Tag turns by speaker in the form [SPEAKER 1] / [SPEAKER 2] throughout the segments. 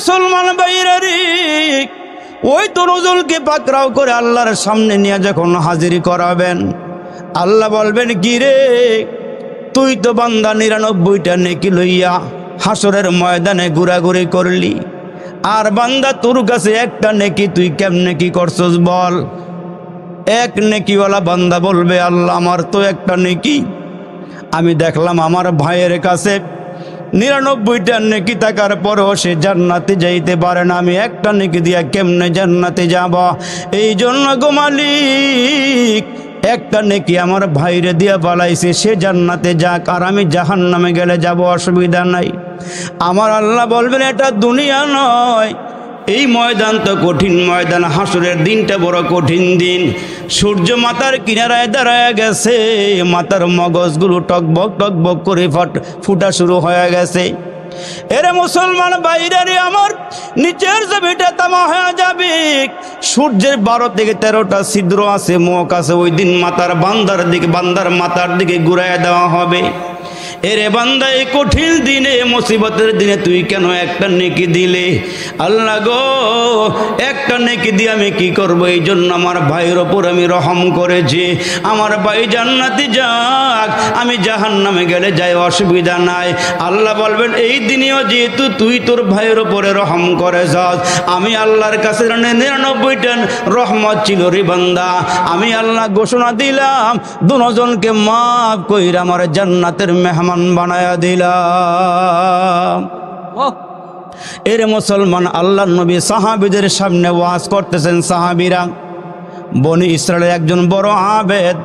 [SPEAKER 1] মুসলমান ভাইরারি, ওই তরুজুলকে পাকড়াও করে আল্লাহর সামনে নিয়ে যখন হাজির করাবেন, আল্লাহ বলবেন কি রে, তুই তো বান্দা 99টা নেকি লইয়া হাসরের ময়দানে ঘোরাঘুরি করলি, আর বান্দা তোর কাছে একটা নেকি, তুই কেমনে কি করছস বল। এক নেকিওয়ালা বান্দা বলবে, আল্লাহ আমার তো একটা নেকি, আমি দেখলাম আমার ভাইয়ের কাছে 99টা নেকি থাকার পরেও সে জান্নাতে যাইতে পারে না, আমি একটা নেকি দিয়া কেমনে জান্নাতে যাব। এই জন্য গো মালিক, একটা নেকি আমার ভাইরে দিয়া পালাইছে, সে জান্নাতে যাক, আর আমি জাহান্নামে গেলে যাব, অসুবিধা নাই। আমার আল্লাহ বলবেন, এটা দুনিয়া নয়, এই ময়দান তো কঠিন ময়দান, হাসরের দিনটা বড় কঠিন দিন। সূর্য মাথার কিনারায় দাঁড়ায় গেছে, মাথার মগজগুলো টকবক টকবক করে ফুটা শুরু হয়ে গেছে। এরে মুসলমান বাইরে আমার, নিচের জমিটা তামা হয়ে যাবে, সূর্যের 12 থেকে 13টা ছিদ্র আছে, মুখ আছে, ওই দিন বান্দার মাথার দিকে ঘুরাইয়া দেওয়া হবে। এরে বান্দা, এই কঠিন দিনে, মুসিবতের দিনে তুই কেন একটা নেকি দিলে? আল্লাহ গো, একটা নেকি দিয়ে আমি কি করব? এই জন্য আমার ভাইয়ের ওপর আমি রহম করেছি, আমার ভাই জান্নাতে যাক, আমি জাহান্নামে গেলে যাই, অসুবিধা নাই। আল্লাহ বলবেন, এই দিনেও যেহেতু তুই তোর ভাইয়ের ওপরে রহম করে যাস, আমি আল্লাহর কাছে 99টা রহমত ছিল রে বান্দা, আমি আল্লাহ ঘোষণা দিলাম, দুজনকে মাফ কইরা আমার জান্নাতের মেহমান বানায়া দিলাম। এর মুসলমান, আল্লাহর নবী সাহাবীদের সামনে ওয়াজ করতেছেন। সাহাবীরা, বনি ইসরায়েলের একজন বড় আবেদ,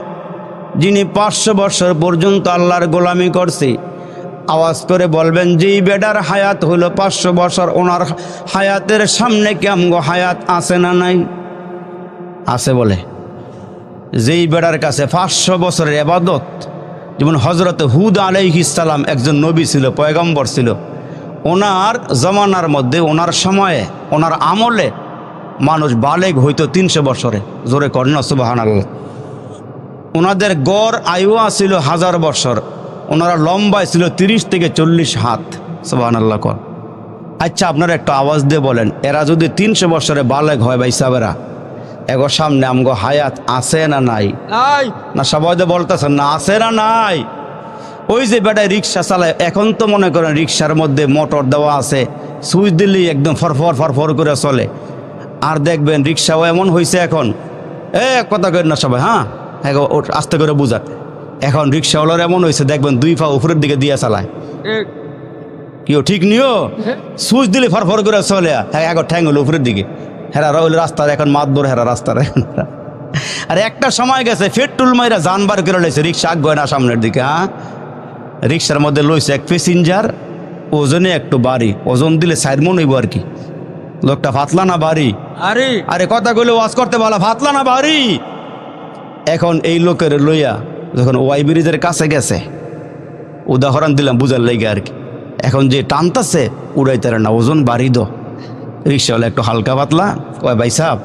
[SPEAKER 1] যিনি 500 বছর পর্যন্ত আল্লাহর গোলামি করছে, আওয়াজ করে বলবেন, যেই বেটার হায়াত হলো 500 বছর, ওনার হায়াতের সামনে কি আমগো হায়াত আছে না নাই? আছে বলে। যেই বেটার কাছে 500 বছরের ইবাদত, যেমন হযরত হুদ আলাইহিস সালাম একজন নবী ছিল, পয়গম্বর ছিল, ওনার জমানার মধ্যে, ওনার সময়ে, ওনার আমলে মানুষ বালেগ হইতো 300 বছরে। জোরে করেন না সুবহানাল্লাহ। ওনাদের গড় আয়ু ছিল 1000 বছর, ওনারা লম্বায় ছিল 30 থেকে 40 হাত। সুবহানাল্লাহ কর। আচ্ছা, আপনারা একটু আওয়াজ দিয়ে বলেন, এরা যদি 300 বছরে বালেগ হয়, ভাই সাহেবেরা, এগো সামনে আমগো হায়াত আছে না নাই? না সবাই তো বলতেছেন না, আছে না নাই? ওই যে বেটায় রিক্সা চালায়, এখন তো মনে করেন রিক্সার মধ্যে মোটর দেওয়া আছে, সুইচ দিলেই একদম ফরফর ফরফর করে চলে। আর দেখবেন রিক্সাও এমন হয়েছে এখন, কথা করেন না সবাই, হ্যাঁ আস্তে করে বুঝাক। এখন রিক্সাওয়ালার এমন হয়েছে, দেখবেন 2 পা উপরের দিকে দিয়ে চালায়। কেউ ঠিক নিও, সুইচ দিলে ফরফর করে চলে, এখন ঠ্যাং হলো উপরের দিকে, হেরা রইল রাস্তার, এখন মাতবর হেরা রাস্তার। আর একটা সময় গেছে, পেট্রোল মাইরা জানবার করে লইছে, রিক্সা আগ না সামনের দিকে। হ্যাঁ, রিক্সার মধ্যে লইছে এক প্যাসেঞ্জার, ওজনে একটু বাড়ি, ওজন দিলে 4 মণ হইব আর কি। লোকটা ফাতলা না বাড়ি? আরে কথা কইলে ওয়াজ করতে বলা, ফাতলা না বাড়ি? এখন এই লোকের লইয়া যখন ওয়াই ব্রিজের কাছে গেছে, উদাহরণ দিলাম বুঝার লেগে আর কি, এখন যে টানতাছে উড়াইতারে না, ওজন বাড়ি দো। রিক্সাওয়ালা একটু হালকা পাতলা কয়, ভাই সাহেব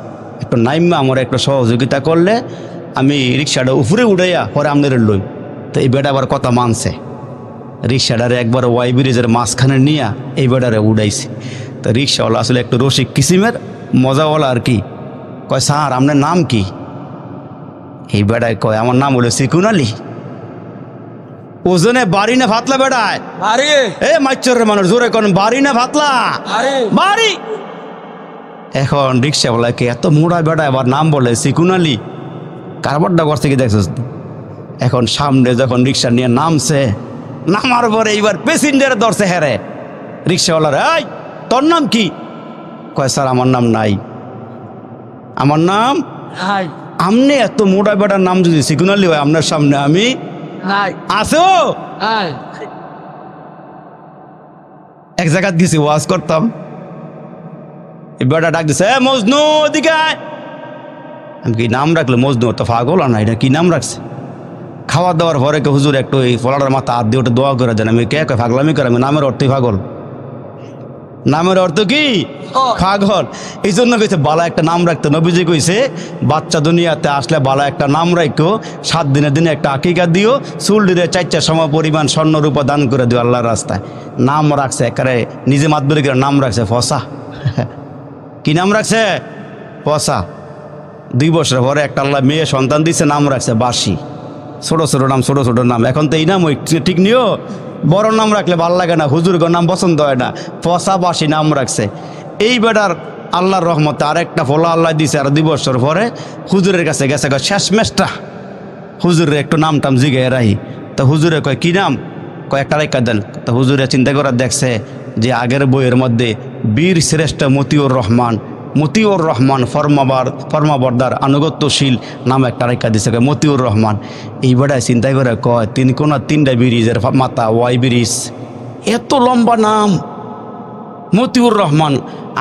[SPEAKER 1] একটু নাইমা আমার একটু সহযোগিতা করলে আমি রিক্সাটা উপরে উড়াইয়া পরে আপনাদের লই। তো এই বেটা আবার কথা মানছে, রিক্সাটারে একবার ওয়াই ব্রিজের মাঝখানে নিয়ে এই বেটারে উড়াইছে। তো রিক্সাওয়ালা আসলে একটু রসিক কিসিমের মজাওয়ালা আর কি, কয় স্যার আপনার নাম কি? এই বেটায় কয়, আমার নাম হলো সিকুন আলী। ওজনে বাড়ি না ফাতলা বেটায়? মাইচরের মানুষ, জোরে কোন বাড়ি না ফাতলা? বাড়ি। এখন রিক্সাওয়ালাকে এত মোড়া বেটা আবার নাম বলে সিকুন আলী, কারবারটা করছে কি দেখছিস? এখন সামনে যখন রিক্সা নিয়ে নামছে, নামার পরে এইবার প্যাসেঞ্জার ধরছে হেরে। রিক্সাওয়ালার, এই তোর নাম কি? কয় স্যার আমার নাম নাই। আমার নাম আমনে এত মোটা বেটার নাম যদি সিকুন আলী হয়, আপনার সামনে আমি আছো। এক জায়গায় গেছি ওয়াজ করতাম, বেটা ডাক দিছে, মজনু ওদিকে আয়। আমি কি নাম রাখলো মজনু? তো পাগল না, এটা কি নাম রাখছে? খাওয়া দাওয়ার পরে কে হুজুর একটু এই ফলাটার মাথা হাত দিয়ে ওটা দোয়া করে দেন। আমি কে পাগলামি করে? আমি নামের অর্থই পাগল। নামের অর্থ কি? পাগল। এই জন্য কইছে বালা একটা নাম রাখতে। নবীজি কইছে, বাচ্চা দুনিয়াতে আসলে বালা একটা নাম রাখো, 7 দিনের দিনে একটা আকিকা দিও, চুলডিরে 4টা সম পরিমাণ স্বর্ণ রূপা দান করে দিও আল্লাহর রাস্তায়। নাম রাখছে একেবারে নিজে মাতবরি করে নাম রাখছে ফসা। কি নাম রাখছে? পচা। 2 বছর পরে একটা আল্লাহ মেয়ে সন্তান দিচ্ছে, নাম রাখছে বাসি। ছোট ছোট নাম, ছোট ছোট নাম। এখন তো এই নাম ওই ঠিক নিও, বড় নাম রাখলে ভালো লাগে না, হুজুরগো নাম পছন্দ হয় না, পচা বাসি নাম রাখছে। এই বেটার আল্লাহর রহমতে আরেকটা ফলা আল্লাহ দিছে, আর 2 বছর পরে হুজুরের কাছে গেছে, শেষ মেশটা হুজুরে একটু নাম টাম জিগায় রাহি। তা হুজুরে কয় কি নাম? কয়েকটা রেখা দেন। তা হুজুরে চিন্তা করে দেখছে যে আগের বইয়ের মধ্যে বীর শ্রেষ্ঠ মতিউর রহমান, মতিউর রহমান ফরমাবরদার আনুগত্যশীল নাম একটা রেখা দিছে, মতিউর রহমান। এই বেটায় চিন্তা করে কয় 3 কোনা 3টা ব্রিজের মাথা, ওয়াই ব্রিজ, এত লম্বা নাম মতিউর রহমান।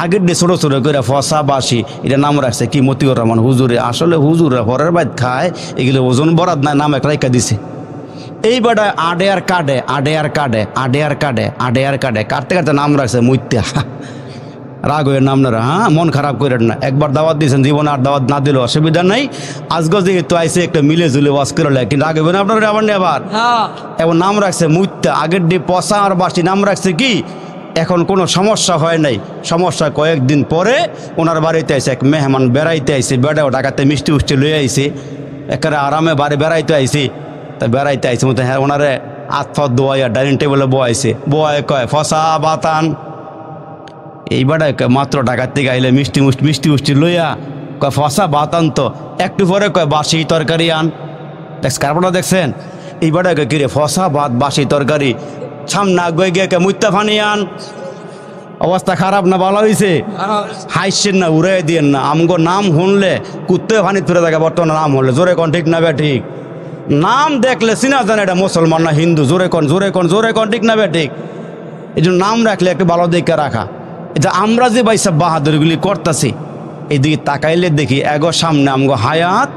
[SPEAKER 1] আগের দিয়ে ছোটো ছোটো করে ফসা বাসি এটা নাম রাখছে কি মতিউর রহমান। হুজুরে আসলে হুজুরে পরের বাইত খায়, এগুলো ওজন বরাদ নাই, নাম একটা রেখা দিছে। এই বেটায় আডে আর কাটে, আডে আর কাটে, আডে আর কাটে, আডে আর কাটে, কাটতে কাটতে নাম রাখছে মুত্যা। রাগ হয়ে নাম না, হ্যাঁ মন খারাপ করেন না, একবার দাওয়াত দিয়েছেন, জীবনে আর দাওয়াত না দিলেও অসুবিধা নেই। আজকে যেহেতু আইসে একটা মিলে জুলে ওয়াজ করে, কিন্তু রাগ হবে না আপনার আবার নিয়ে আবার। এবার নাম রাখছে মুত্যা, আগের দিয়ে পচা আর বাসি নাম রাখছে কি। এখন কোনো সমস্যা হয় নাই। সমস্যা কয়েকদিন পরে ওনার বাড়িতে আইসে এক মেহমান বেড়াইতে আইসে, বেড়াও ঢাকাতে মিষ্টি উষ্টি লয়ে আইসে, একেবারে আরামে বাড়ি বেড়াইতে আইসি। তা বেড়াইতে আইসে মতো হ্যাঁ ওনারে আতফত দোয়াইয়া ডাইনিং টেবিলে বয়াইছে, বয় কয় ফসা বাতান। এই বেড়ায় কয় মাত্র ঢাকার থেকে আইলে মিষ্টি মুষ্টি লইয়া কয় ফসা বাতান, তো একটু পরে কয় বাসি তরকারি আন। কারণটা দেখছেন? এই বেড়ায় কয় কিরে ফসা ভাত বাসি তরকারি, সামনে আগে গিয়ে কে মুত্তা ফানি আন। অবস্থা খারাপ না ভালো হয়েছে? হাইছেন না, উড়াই দিয়েন না। আমগো নাম শুনলে কুত্তে ফানি তুলে থাকে বর্তমানে নাম হলে, জোরে কোন ঠিক না বে ঠিক? নাম দেখলে চিনা জানে এটা মুসলমান না হিন্দু, জোরে কোন জোরে কোন জোরে কোন ঠিক না বে ঠিক? এই জন্য নাম রাখলে একটু ভালো দেখে রাখা। এটা আমরা যে ভাই সব বাহাদুরগুলি করতেছি, এদিকে তাকাইলে দেখি এগো সামনে আমগো হায়াত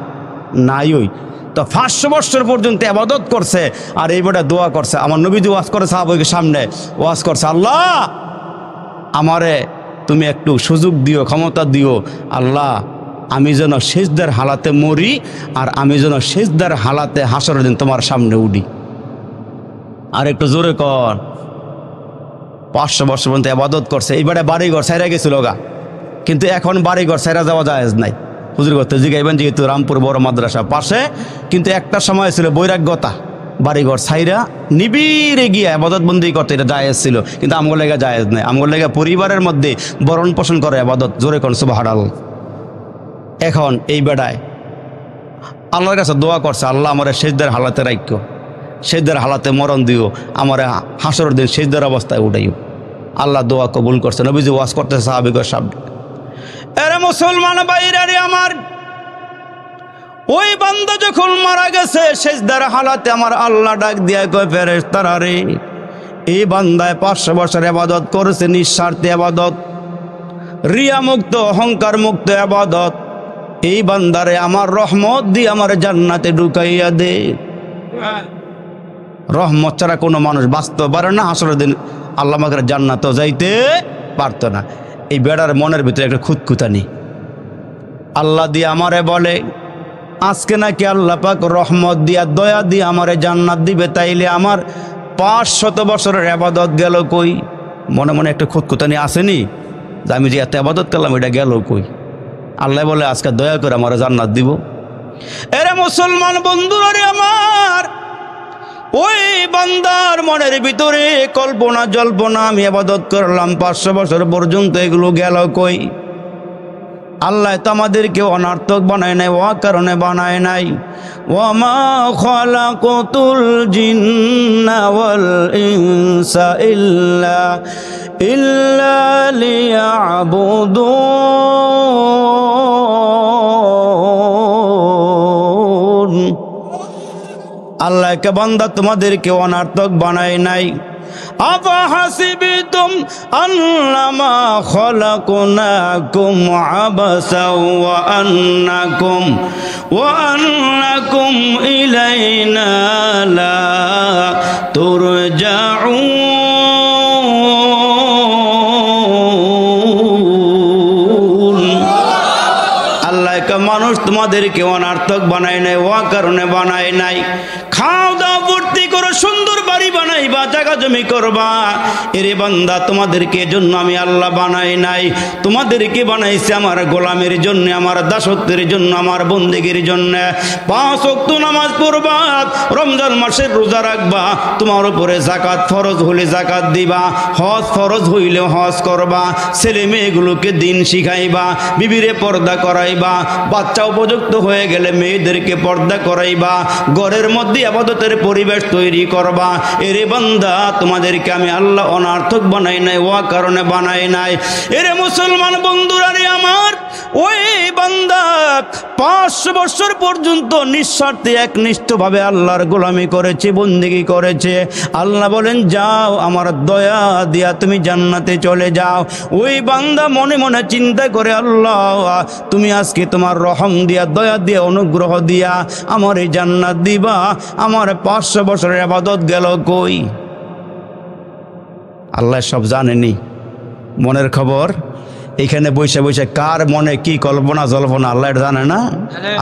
[SPEAKER 1] নাই। ওই তো 500 বছর পর্যন্ত ইবাদত করছে, আর এইবারে দোয়া করছে। আমার নবীজি ওয়াজ করে সাহাবাদের সামনে ওয়াজ করছে, আল্লাহ আমারে তুমি একটু সুযোগ দিও, ক্ষমতা দিও আল্লাহ, আমি যেন সিজদার হালাতে মরি, আর আমি যেন সিজদার হালাতে হাসরের দিন তোমার সামনে উঠি। আর একটু জোরে কর। 500 বছর পর্যন্ত ইবাদত করছে। এইবারে বাড়িঘর ছাইরা গেছিল গা, কিন্তু এখন বাড়িঘর ছাইরা যাওয়া জায়েজ নাই। হুজুর করতে জিগাইবেন, যেহেতু রামপুর বড় মাদ্রাসা পাশে, কিন্তু একটা সময় ছিল বৈরাগ্যতা, বাড়িঘর ছাইরা নিবিড়ে গিয়ে ইবাদত বন্দি করতে এটা জায়েজ ছিল, কিন্তু আমগো লেগে জায়েজ নাই। আমগো লেগে পরিবারের মধ্যে বরণ পোষণ করে ইবাদত, জোরে কোন সুবহানাল্লাহ। এখন এই বেড়ায় আল্লাহর কাছে দোয়া করছে, আল্লাহ আমার সিজদার হালাতে রাখো, সিজদার হালাতে মরণ দিও, আমার হাসরের দিন সিজদার অবস্থায় উঠাইও। আল্লাহ দোয়া কবুল করছে। নবীজি ওয়াজ করতেছে সাহাবীদের সামনে, এরে মুসলমান ভাইরা রে আমার, ওই বান্দা যখন মারা গেছে সিজদার হালাতে আমার আল্লাহ ডাক দিয়া কয়, ফেরেশতারা রে, এই বান্দায় 500 বছর ইবাদত করেছে, নিঃস্বার্থে ইবাদত, রিয়া মুক্ত অহংকার মুক্ত ইবাদত। এই বান্দারে আমার রহমত দিয়ে আমার জান্নাতে ঢুকাইয়া দে। রহমত ছাড়া কোনো মানুষ বাঁচতে পারে না, হাসরের দিন আল্লাহ আমাকে জান্নাতেও যাইতে পারত না। এই বেড়ার মনের ভিতরে একটা খুঁতখুঁতানি। আল্লাহ দিয়ে আমারে বলে, আজকে নাকি আল্লাহ পাক রহমত দিয়া দয়া দিয়ে আমারে জান্নাত দিবে, তাইলে আমার 500 বছরের ইবাদত গেল কই? মনে মনে একটা খুঁতখুঁতানি আসেনি যে আমি যে এত ইবাদত করলাম এটা গেল কই? আল্লাহ বলে আজকে দয়া করে আমারে জান্নাত দিব। এরে মুসলমান বন্ধুরা রে আমার, ওই বান্দার মনের ভিতরে কল্পনা জল্পনা, আমি ইবাদত করলাম 500 বছর পর্যন্ত, এগুলো গেল কই? আল্লাহ তো আমাদেরকে অনার্থক বানায় নাই, ও কারণে বানায় নাই। ওয়ামা খালাকাতুল জিন্না ওয়াল ইনসা ইল্লা লিয়াবুদুন। আল্লাহকে বান্দা তোমাদেরকে অনার্থক বানায় নাই। আফা হাসিবিতুম আন্নামা খালাকনাকুম আবাসা ওয়া আন্নাকুম ইলাইনা লা তুরজাউন। আল্লাহকে মানুষ তোমাদেরকে অনার্থক বানায় নাই, ও কারণে বানায় নাই। খাও দাও ভর্তি করো, সুন্দর বাড়ি বানাই খাইবা, জায়গা জমি করবা। এরে বান্দা, তোমাদেরকে জন্য আমি আল্লাহ বানাই নাই, তোমাদেরকে বানাইছে আমার গোলামের জন্য, আমার দাসত্বের জন্য, আমার বন্দেগীর জন্য। 5 ওয়াক্ত নামাজ পড়বা, রমজান মাসের রোজা রাখবা, তোমার উপরে যাকাত ফরজ হলে যাকাত দিবা, হজ ফরজ হইলে হজ করবা, ছেলে মেয়েগুলোকে দিন শিখাইবা, বিবিরে পর্দা করাইবা, বাচ্চা উপযুক্ত হয়ে গেলে মেয়েদেরকে পর্দা করাইবা, ঘরের মধ্যে ইবাদতের পরিবেশ তৈরি করবা। এরে বান্দা, তোমাদেরকে আমি আল্লাহ অনার্থক বানাই নাই, ও কারণে বানাই নাই। এরে মুসলমান বন্ধুরা রে আমার, ওই বান্দা 500 বছর পর্যন্ত নিঃস্বার্থে একনিষ্ঠভাবে আল্লাহর গোলামি করেছে, বন্দেগী করেছে। আল্লাহ বলেন, যাও আমার দয়া দিয়া তুমি জান্নাতে চলে যাও। ওই বান্দা মনে মনে চিন্তা করে, আল্লাহ তুমি আজকে তোমার রহম দিয়া, দয়া দিয়া, অনুগ্রহ দিয়া আমার এই জান্নাত দিবা, আমার 500 বছরের ইবাদত গেল কই? আল্লাহ সব জানেনি, মনের খবর। এখানে বসে বসে কার মনে কি কল্পনা জল্পনা আল্লাহ জানে না?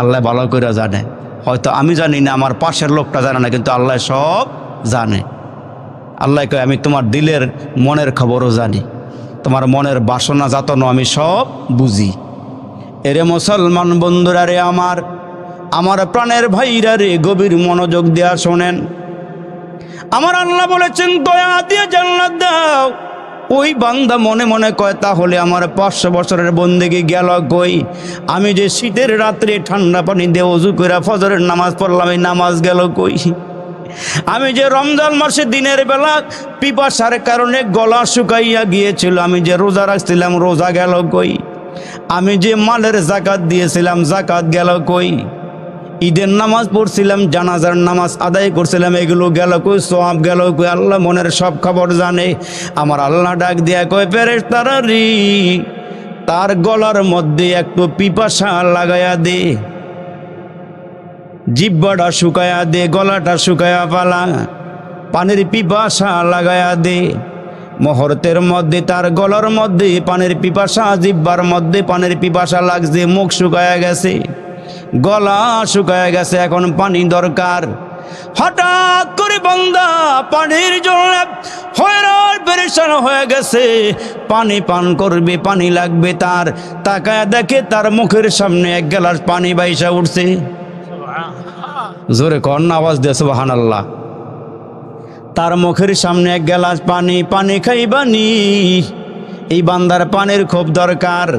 [SPEAKER 1] আল্লাহ ভালো করে জানে। হয়তো আমি জানি না, আমার পাশের লোকটা জানে না, কিন্তু আল্লাহ সব জানে। আল্লাহ কয়, আমি তোমার দিলের মনের খবরও জানি, তোমার মনের বাসনা যাতনা আমি সব বুঝি। এরে মুসলমান বন্ধুরা রে আমার, আমার প্রাণের ভাইরা রে, গভীর মনোযোগ দেয়া শোনেন। আমার আল্লাহ বলেছেন, দয়া দিয়ে জান্নাত দাও। ওই বান্দা মনে মনে কয়, তাহলে আমার 500 বছরের বন্দেগী গেল কই? আমি যে শীতের রাত্রে ঠান্ডা পানি দিয়ে ওযু করে ফজরের নামাজ পড়লাম, এই নামাজ গেল কই? আমি যে রমজান মাসে দিনের বেলা পিপাসার কারণে গলা শুকাইয়া গিয়েছিল, আমি যে রোজা রাখছিলাম, রোজা গেল কই? আমি যে মালের যাকাত দিয়েছিলাম, যাকাত গেল কই? ঈদের নামাজ পড়ছিলাম, জানাজার নামাজ আদায় করছিলাম, এগুলো গেল কই? সওয়াব গেল কই? আল্লাহ মনের সব খবর জানে। আমার আল্লাহ ডাক দিয়া কয়, ফেরেশতারা রে, তার গলার মধ্যে একটু পিপাসা লাগায়া দে, জিহ্বাটা শুকায়া দে, গলাটা শুকায়া পালা, পানির পিপাসা লাগায়া দে। মুহূর্তের মধ্যে তার গলার মধ্যে পানির পিপাসা, জিহ্বার মধ্যে পানির পিপাসা লাগছে, মুখ শুকায়া গেছে, গলা শুকায়া গেছে, এখন পানি দরকার। হঠাৎ করে বান্দা পানির জন্য হয়রান পেরেশান হয়ে গেছে, পানি পান করবে, পানি লাগবে তার। তাকায় দেখে তার মুখের সামনে 1 গ্লাস পানি বাইসা উঠছে। জোরে কন, আওয়াজ দিয়ে সুবহানাল্লাহ। তার মুখের সামনে 1 গ্লাস পানি, পানি খাইবানি। এই বান্দার পানির খুব দরকার।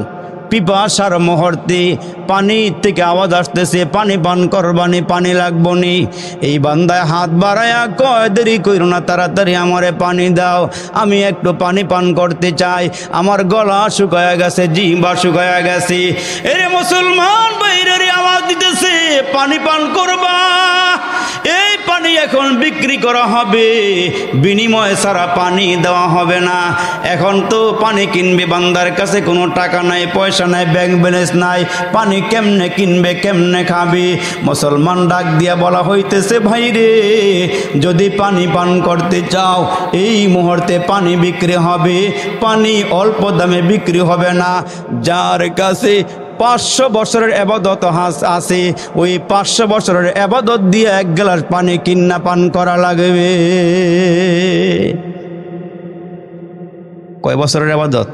[SPEAKER 1] পিপাসার মুহূর্তে পানি থেকে আওয়াজ আসতেছে, পানি পান করবানি, পানি লাগবনি। এই বান্দায় হাত বাড়ায়া কয়, দেরি কইরো না, তাড়াতাড়ি আমারে পানি দাও, আমি একটু পানি পান করতে চাই, আমার গলা শুকায়া গেছে, জিহ্বা শুকায়া গেছে। এরে মুসলমান বাইরে আওয়াজ দিতেছে, পানি পান করবা। এই পানি এখন বিক্রি করা হবে, বিনিময়ে ছাড়া পানি দেওয়া হবে না। এখন তো পানি কিনবে, বান্দার কাছে কোনো টাকা নাই, পয়সা নাই, ব্যাংক ব্যালেন্স নাই, পানি কেমনে কিনবে, কেমনে খাবে? মুসলমান ডাক দিয়া বলা হইতেছে, ভাই রে, যদি পানি পান করতে চাও, এই মুহূর্তে পানি বিক্রি হবে, পানি অল্প দামে বিক্রি হবে না। যার কাছে 500 বছরের ইবাদত আছে, ওই 500 বছরের ইবাদত দিয়ে 1 গ্লাস পানি কিন্না পান করা লাগবে। কয় বছরের ইবাদত?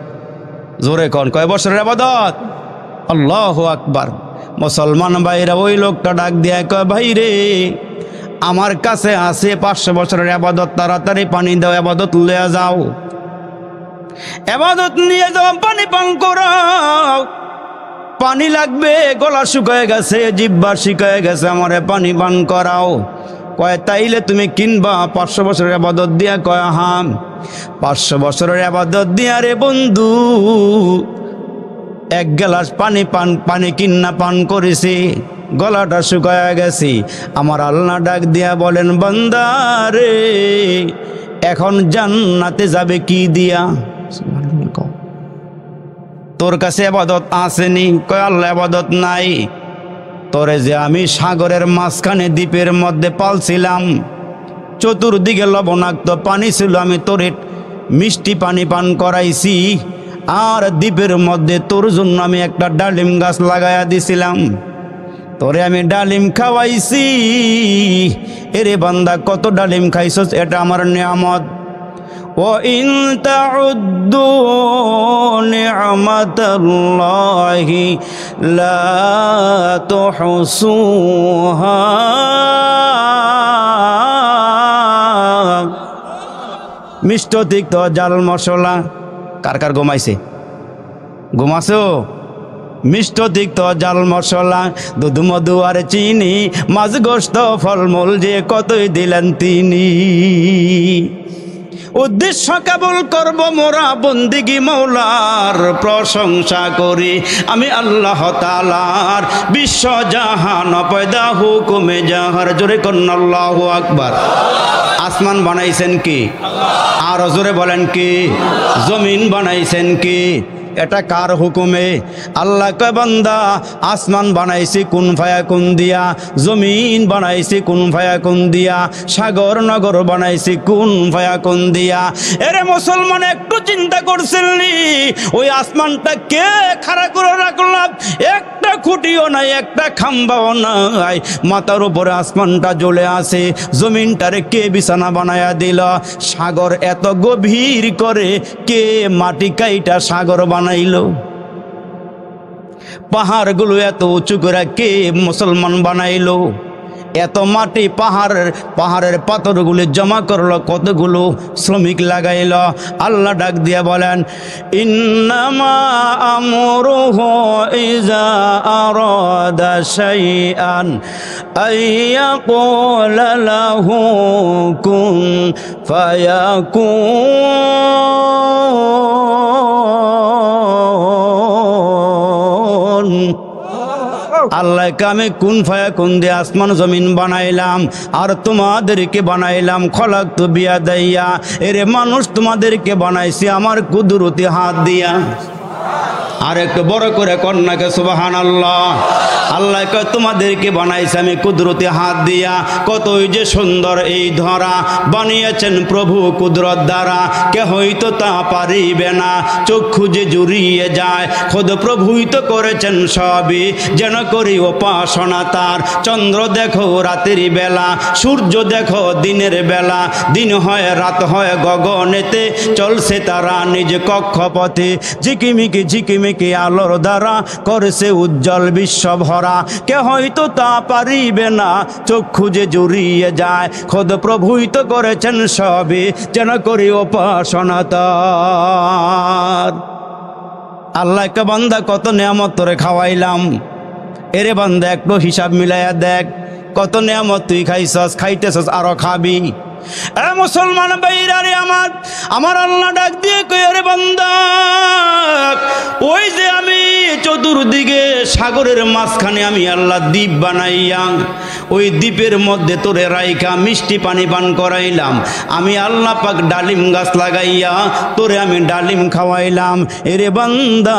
[SPEAKER 1] জোরে কন, কয় বছরের ইবাদত? আল্লাহু আকবার। মুসলমান ভাইরা ওই লোকটা ডাক দিয়ে কয়, ভাই রে, আমার কাছে আছে 500 বছরের ইবাদত, তাড়াতাড়ি পানি দাও, ইবাদত লইয়া যাও, ইবাদত নিয়ে যাও, পানি পান করাও। পানি লাগবে, গলা শুকায় গেছে, জিহ্বা শুকায় গেছে, আমারে পানি পান করাও। কয়, তাইলে তুমি কিনবা 500 বছরের ইবাদত দিয়া? কয়, হ্যাঁ, 500 বছরের ইবাদত দিয়া রে বন্ধু 1 গ্লাস পানি কিন্না পান করেছি, গলাটা শুকায় গেছে। আমার আল্লাহ ডাক দিয়া বলেন, বান্দা রে, এখন জান্নাতে যাবে কি দিয়া? তোর কাছে ইবাদত আসেনি? কয়, আল্লাহ ইবাদত নাই। তোরে যে আমি সাগরের মাঝখানে দ্বীপের মধ্যে পালছিলাম, চতুর্দিকে লবণাক্ত পানি ছিল, আমি তোরে মিষ্টি পানি পান করাইছি, আর দ্বীপের মধ্যে তোর জন্য আমি একটা ডালিম গাছ লাগাইয়া দিছিলাম। তোরে আমি ডালিম খাওয়াইছি, এরে বান্দা কত ডালিম খাইছস, এটা আমার নিয়ামত। وَإِن تَعُدُّوا نِعْمَةَ اللَّهِ لَا تُحْصُوهَا মিষ্ট তিক্ত জাল মশলা কার কার ঘুমাইছে? ঘুমাছো? মিষ্ট তিক্ত জাল মশলা, দুধ মধু আর চিনি, মাছ গোস্ত ফলমূল যে কতই দিলেন তিনি। উদ্দেশ্য কেবল করব মোরা বন্দিগি, মৌলার প্রশংসা করি আমি আল্লাহ তাআলার। বিশ্ব জাহান পয়দা হুকুমে জাহার, জোরে কন্না আল্লাহু আকবার। আসমান বানাইছেন কি? আর জোরে বলেন কি? জমিন বানাইছেন কি? এটা কার হুকুমে? আল্লাহ কয় বান্দা আসমান বানাইছি কুন ফায়াকুন দিয়া, জমিন বানাইছি কুন ফায়াকুন দিয়া, সাগর নগর বানাইছি কুন ফায়াকুন দিয়া। এরে মুসলমান একটু চিন্তা করছিলি ওই আসমানটা কে খাড়া করে রাখলাম? একটা খুঁটিও নাই, একটা খাম্বাও নাই, মাথার উপরে আসমানটা জ্বলে আছে। জমিনটারে কে বিছানা বানায়া দিল? সাগর এত গভীর করে কে মাটি কাইটা সাগর বানাইলো? পাহাড়গুলো এত উঁচু করে কে মুসলমান বানাইলো? এত মাটি পাহাড়ের পাথরগুলো জমা করলো, কতগুলো শ্রমিক লাগাইল। আল্লাহ ডাক দিয়া বলেন, ইন্নামা আমরুহু ইযা আরাদা শাইআন আইয়াকুলা লাহু কুন ফায়াকুন। আল্লাহকে আমি কুন ফায়াকুন দিয়ে আসমান জমিন বানাইলাম, আর তোমাদেরকে বানাইলাম খলাকতু বিয়াদাইয়া। এরে মানুষ তোমাদেরকে বানাইছি আমার কুদরতি হাত দিয়া। আর একটু বড় করে কন্যাকে সুবহানাল্লাহ। আল্লাহ কয় তোমাদেরকে বানাইছে আমি কুদরতি হাত দিয়া। কতই যে সুন্দর এই ধরা বানিয়েছেন প্রভু কুদরত দ্বারা, কেহই তো তা পারিবে না। চক্ষু যে জুড়িয়ে যায়, খোদ প্রভুই তো করেছেন সবই, যেন করি উপাসনা তার। চন্দ্র দেখো রাতের বেলা, সূর্য দেখো দিনের বেলা, দিন হয় রাত হয় গগনেতে, চলছে তারা নিজ কক্ষপথে। ঝিকিমিকি ঝিকিমিকি আলোর দ্বারা করেছে উজ্জ্বল বিশ্ব ভরা, কেহই তো তা পারিবে না। চক্ষু যে জুড়িয়ে যায়, খোদ প্রভুই তো করেছেন সবই, যেন করি উপাসনা তার। আল্লাহকে বান্দা কত নিয়ামত তোরে খাওয়াইলাম। এরে বান্দা একটু হিসাব মিলাইয়া দেখ, কত নিয়ামত তুই খাইছস, খাইতেছস, আরো খাবি। এ মুসলমান ভাইরা রে আমার আল্লাহ ডাক দিয়ে কই, আরে বান্দা ওই যে আমি চতুর্দিকে সাগরের মাঝখানে আমি আল্লাহ দ্বীপ বানাইয়া, ওই দ্বীপের মধ্যে তোরে রাইখা মিষ্টি পানি পান করাইলাম। আমি আল্লাহ পাক ডালিম গাছ লাগাইয়া তোরে আমি ডালিম খাওয়াইলাম। এরে বান্দা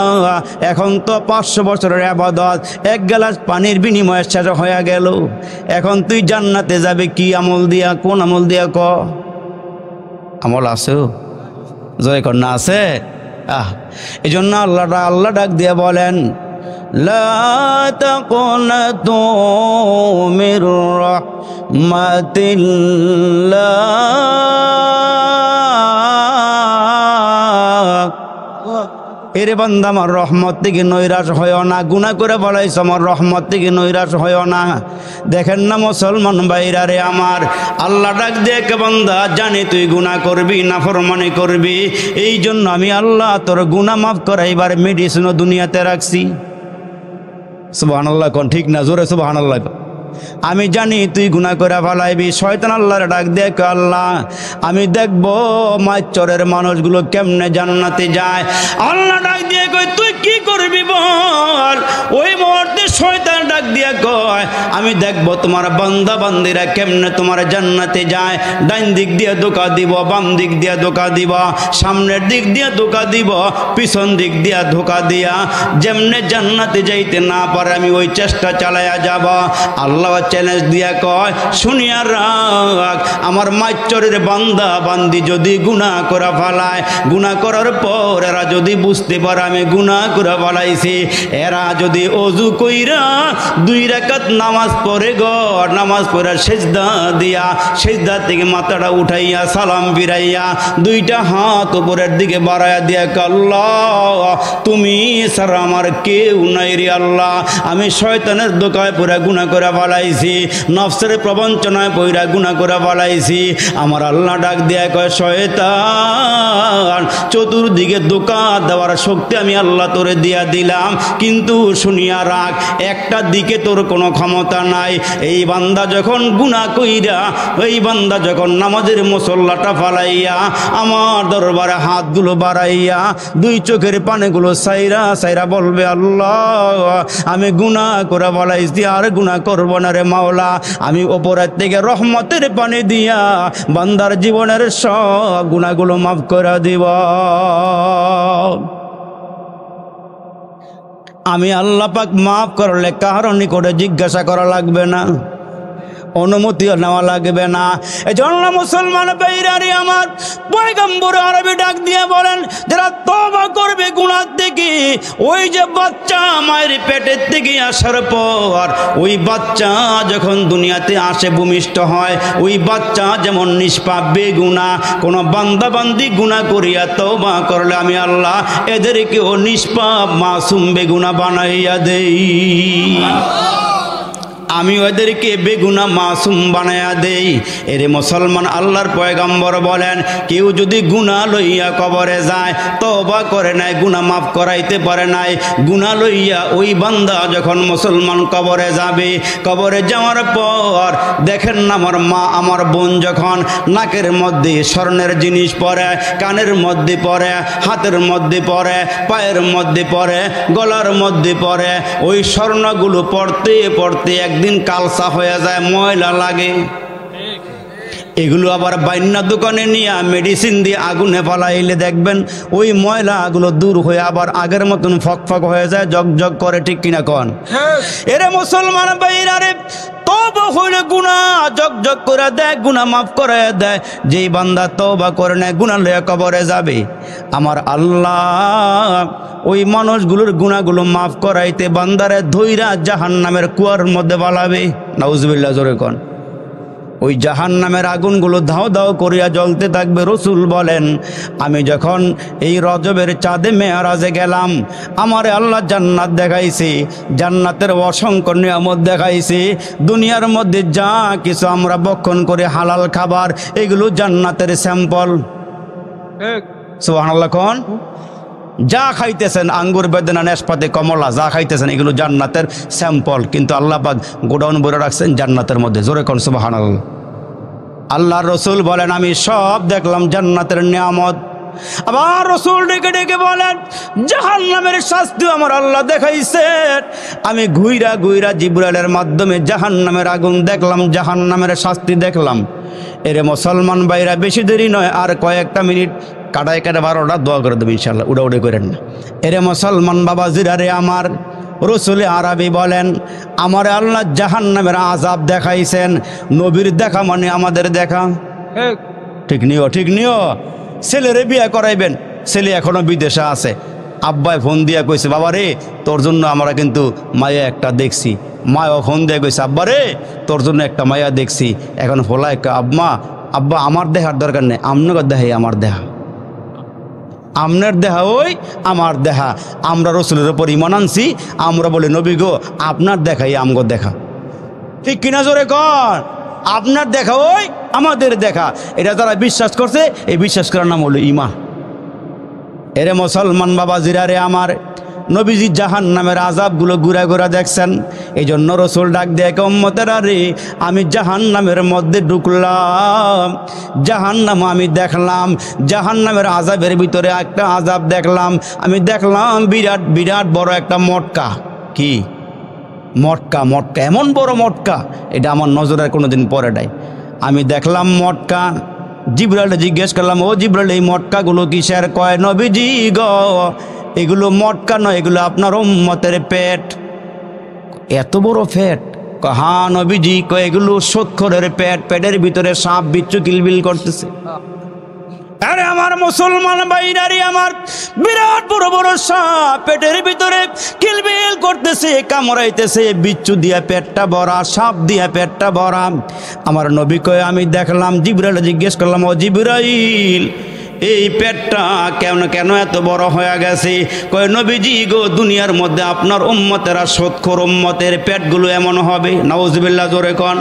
[SPEAKER 1] এখন তো 500 বছরের ইবাদত এক গ্লাস পানির বিনিময়ে শেষ হয়ে গেল। এখন তুই জান্নাতে যাবে কি আমল দিয়া? কোন আমল দিয়া ক? আমল আছে? জয় কর না আছে? এই জন্য আল্লাহ ডাক দিয়ে বলেন, লা তাকুনাতু মির রাহমাতিল্লাহ। এরে বান্দা আমার রহমত থেকে নৈরাশ হয় না। গুনাহ করে বলাইছ, আমার রহমত থেকে নৈরাশ হয় না। দেখেন না মুসলমান ভাইরা রে আমার, আল্লাহ ডাক দেখ বান্দা জানি তুই গুনাহ করবি, নাফরমানি করবি, এই জন্য আমি আল্লাহ তোর গুনাহ মাফ করাইবার মেডিসিনও দুনিয়াতে রাখছি। সুবহানাল্লাহ কোন ঠিক না? জোরে সুবহানাল্লাহ। আমি জানি তুই গুনাহ করে ফেলাইবি। শয়তান আল্লাহর ডাক দেখ, আল্লাহ আমি দেখবো মাইচরের মানুষগুলো কেমনে জান্নাতে যায়। আল্লাহ ডাক দিয়ে কয়, তুই কি করবি বল? ওই মুহূর্তে শয়তান ডাক দিয়ে কয়, আমি দেখবো তোমার বান্দা বান্দিরা কেমনে তোমার জান্নাতে যায়। ডাইন দিক দিয়ে ধোঁকা দিব, বাম দিক দিয়ে ধোঁকা দিব, সামনের দিক দিয়ে ধোঁকা দিব, পিছন দিক দিয়ে ধোঁকা দিয়া যেমনে জান্নাতে যাইতে না পারে আমি ওই চেষ্টা চালাইয়া যাব। আল্লাহ আল্লাহ চ্যালেঞ্জ দিয়া কয় শুনিয়া রাখ, আমার মাইচরের বান্দা বান্দি যদি গুনাহ করে ফেলায়, গুনাহ করার পর এরা যদি বুঝতে পারে আমি গুনাহ করে ফেলাইছি, এরা যদি ওযু কইরা 2 রাকাত নামাজ পড়ে নামাজ পড়ে সেজদা দিয়া, সেজদা থেকে মাথাটা উঠাইয়া সালাম ফিরাইয়া 2টা হাত উপরের দিকে বাড়াইয়া দিয়া আল্লাহ তুমি ছাড়া আমার কেউ নাই রে আল্লাহ, আমি শয়তানের দোকায় পড়ে গুনাহ করে ফেলাইছি, নফসের প্রবঞ্চনায় পড়ে গুনাহ করে ফেলাইছি। আমার আল্লাহ ডাক দিয়া কয় শয়তান চতুর্দিকে ধোঁকা দেওয়ার শক্তি আমি আল্লাহ তোরে দিয়া দিলাম, কিন্তু শুনিয়া রাখ একটা দিকে তোর কোনো ক্ষমতা নাই। এই বান্দা যখন গুনাহ কইরা, এই বান্দা যখন নামাজের মুসল্লাটা ফালাইয়া আমার দরবারে হাতগুলো বাড়াইয়া 2 চোখের পানিগুলো সাইরা সাইরা বলবে আল্লাহ আমি গুনাহ করে ফেলাইছি, আর গুনাহ করব না রে মাওলা, আমি উপরের থেকে রহমতের পানি দিয়া বান্দার জীবনের সব গুনাহগুলো মাফ করে দিব। আমি আল্লাহ পাক মাফ করলে কারো নিকটে জিজ্ঞাসা করা লাগবে না, অনুমতিও নেওয়া লাগবে না। এজন্য মুসলমান ভাইরারে আমার পয়গম্বর আরবি ডাক দিয়ে বলেন যারা তওবা করবে গুনাহ থেকে, ওই যে বাচ্চা মায়ের পেটের থেকে আসার পর ওই বাচ্চা যখন দুনিয়াতে আসে ভূমিষ্ঠ হয়, ওই বাচ্চা যেমন নিষ্পাপ বেগুনাহ, কোন বান্দা বান্দি গুনাহ করিয়া তওবা করলে আমি আল্লাহ এদেরকেও নিষ্পাপ মাসুম বেগুনাহ বানাইয়া দেই, আমি ওদেরকে বেগুনা মাসুম বানায়া দেই। এরে মুসলমান আল্লাহর পয়গম্বর বলেন কেউ যদি গুনাহ লইয়া কবরে যায়, তওবা করে নাই, গুনাহ মাফ করাইতে পারে নাই, গুনাহ লইয়া ওই বান্দা যখন মুসলমান কবরে যাবে, কবরে যাওয়ার পর দেখেন না আমার মা আমার বোন যখন নাকের মধ্যে স্বর্ণের জিনিস পরে, কানের মধ্যে পরে, হাতের মধ্যে পরে, পায়ের মধ্যে পরে, গলার মধ্যে পরে, ওই স্বর্ণগুলো পড়তে পড়তে একদিন কালসা হয়ে যায়, ময়লা লাগে, এগুলো আবার বাইন্না দোকানে নিয়ে মেডিসিন দিয়ে আগুনে ফেলাইলে দেখবেন ওই ময়লাগুলো দূর হয়ে আবার আগের মতন ফকফক হয়ে যায়, জগজগ করে, ঠিক কিনা কন? এরে মুসলমান ভাইরারে তওবা হইলে গুনাহ জগজগ করে দেয়, গুনাহ মাফ করে দেয়। যেই বান্দা তওবা করে নেয় গুনাহ লইয়া কবরে যাবে, আমার আল্লাহ ওই মানুষগুলোর গুনাহগুলো মাফ করাইতে বান্দারে ধইরা জাহান্নামের কুয়ার মধ্যে বালাবে। নাউজুবিল্লাহ, জোরে কন। ওই জাহান্নামের আগুনগুলো ধাও ধাও করিয়া জ্বলতে থাকবে। রসুল বলেন আমি যখন এই রজবের চাঁদে মেয়ারাজে গেলাম, আমারে আল্লাহ জান্নাত দেখাইছে, জান্নাতের অসংখ্য নিয়ামত দেখাইছে। দুনিয়ার মধ্যে যা কিছু আমরা ভক্ষণ করে হালাল খাবার, এগুলো জান্নাতের স্যাম্পল। সুবহানাল্লাহ কোন? যা খাইতেছেন আঙ্গুর, বেদানা, নাশপাতি, কমলা যা খাইতেছেন এগুলো জান্নাতের স্যাম্পল, কিন্তু আল্লাহ পাক গোডাউন ভরে রাখছেন জান্নাতের মধ্যে। জোরে কোন সুবহানাল্লাহ। আল্লাহর রসুল বলেন আমি সব দেখলাম জান্নাতের নিয়ামত। আবার রসুল ডেকে ডেকে বলেন জাহান্নামের শাস্তি আমার আল্লাহ দেখাইছে। আমি ঘুইরা ঘুইরা জিবরাইলের মাধ্যমে জাহান্নামের আগুন দেখলাম, জাহান্নামের শাস্তি দেখলাম। এরে মুসলমান ভাইরা বেশি দেরি নয়, আর কয়েকটা মিনিট কাটায় কাটা 12টা দোয়া করে দেবে ইনশাআল্লাহ, উড়াউড়ি করেন না। এরে মুসলমান বাবা জিরারে আমার, রসুলে আরবি বলেন আমার আল্লাহ জাহান্নামের আযাব দেখাইছেন। নবীর দেখা মানে আমাদের দেখা, ঠিক নিও, ঠিক নিও। ছেলেরে বিয়ে করাইবেন, ছেলে এখনো বিদেশে আছে, আব্বাই ফোন দিয়া কইছে বাবা রে তোর জন্য আমরা কিন্তু মায়া একটা দেখছি। মায়ও ফোন দিয়ে কইছে আব্বা রে তোর জন্য একটা মায়া দেখছি। এখন ফোলা একটা আব্বা আমার দেখার দরকার নেই, আপনার দেখাই আমার দেখা, আপনার দেহা ওই আমার দেহা। আমরা রসুলের উপর ঈমান আনছি, আমরা বলি নবী গো আপনার দেখাই আমগো দেখা, ঠিক কিনা জোরে কর? আপনার দেখা ওই আমাদের দেখা, এটা যারা বিশ্বাস করছে এই বিশ্বাস করার নাম হলো ঈমান। এরে মুসলমান বাবা জিরারে আমার, নবীজি জাহান্নামের আযাবগুলো ঘুরা ঘুরা দেখছেন। এই জন্য রসুল ডাক দিয়ে উম্মতেরা রে আমি জাহান্নামের মধ্যে ঢুকলাম, জাহান্নাম আমি দেখলাম, জাহান্নামের আযাবের ভিতরে একটা আযাব দেখলাম। আমি দেখলাম বিরাট বিরাট বড় একটা মটকা। কি মটকা? মটকা, এমন বড় মটকা এটা আমার নজরের কোনোদিন পড়ে নাই। আমি দেখলাম মটকা। জিবরাইল জিজ্ঞেস করলাম ও জিবরাইল এই মটকাগুলো কিসের? কয় নবীজি গো এগুলো মটকা নয়, এগুলো আপনার উম্মতের পেট। এত বড় পেট? হ্যাঁ নবীজি, এগুলো সুদখোরের পেট, পেটের ভিতরে সাপ বিচ্ছু কিলবিল করতেছে। আরে আমার মুসলমান ভাইরারি, আমার বিরাট বড় বড় সাপ পেটের ভিতরে কিলবিল করতেছে, কামড়াইতেছে, বিচ্ছু দিয়া পেটটা ভরা, সাপ দিয়া পেটটা ভরা। আমার নবী কয় আমি দেখলাম, জিবরাইল জিজ্ঞেস করলাম, ও জিবরাইল এই পেটটা কেন এত বড় হয়ে গেছে? কয় নবীজি গো, দুনিয়ার মধ্যে আপনার উম্মতেরা সুদখোর উম্মতের পেটগুলো এমন হবে। নাউজুবিল্লাহ, জোরে কোন।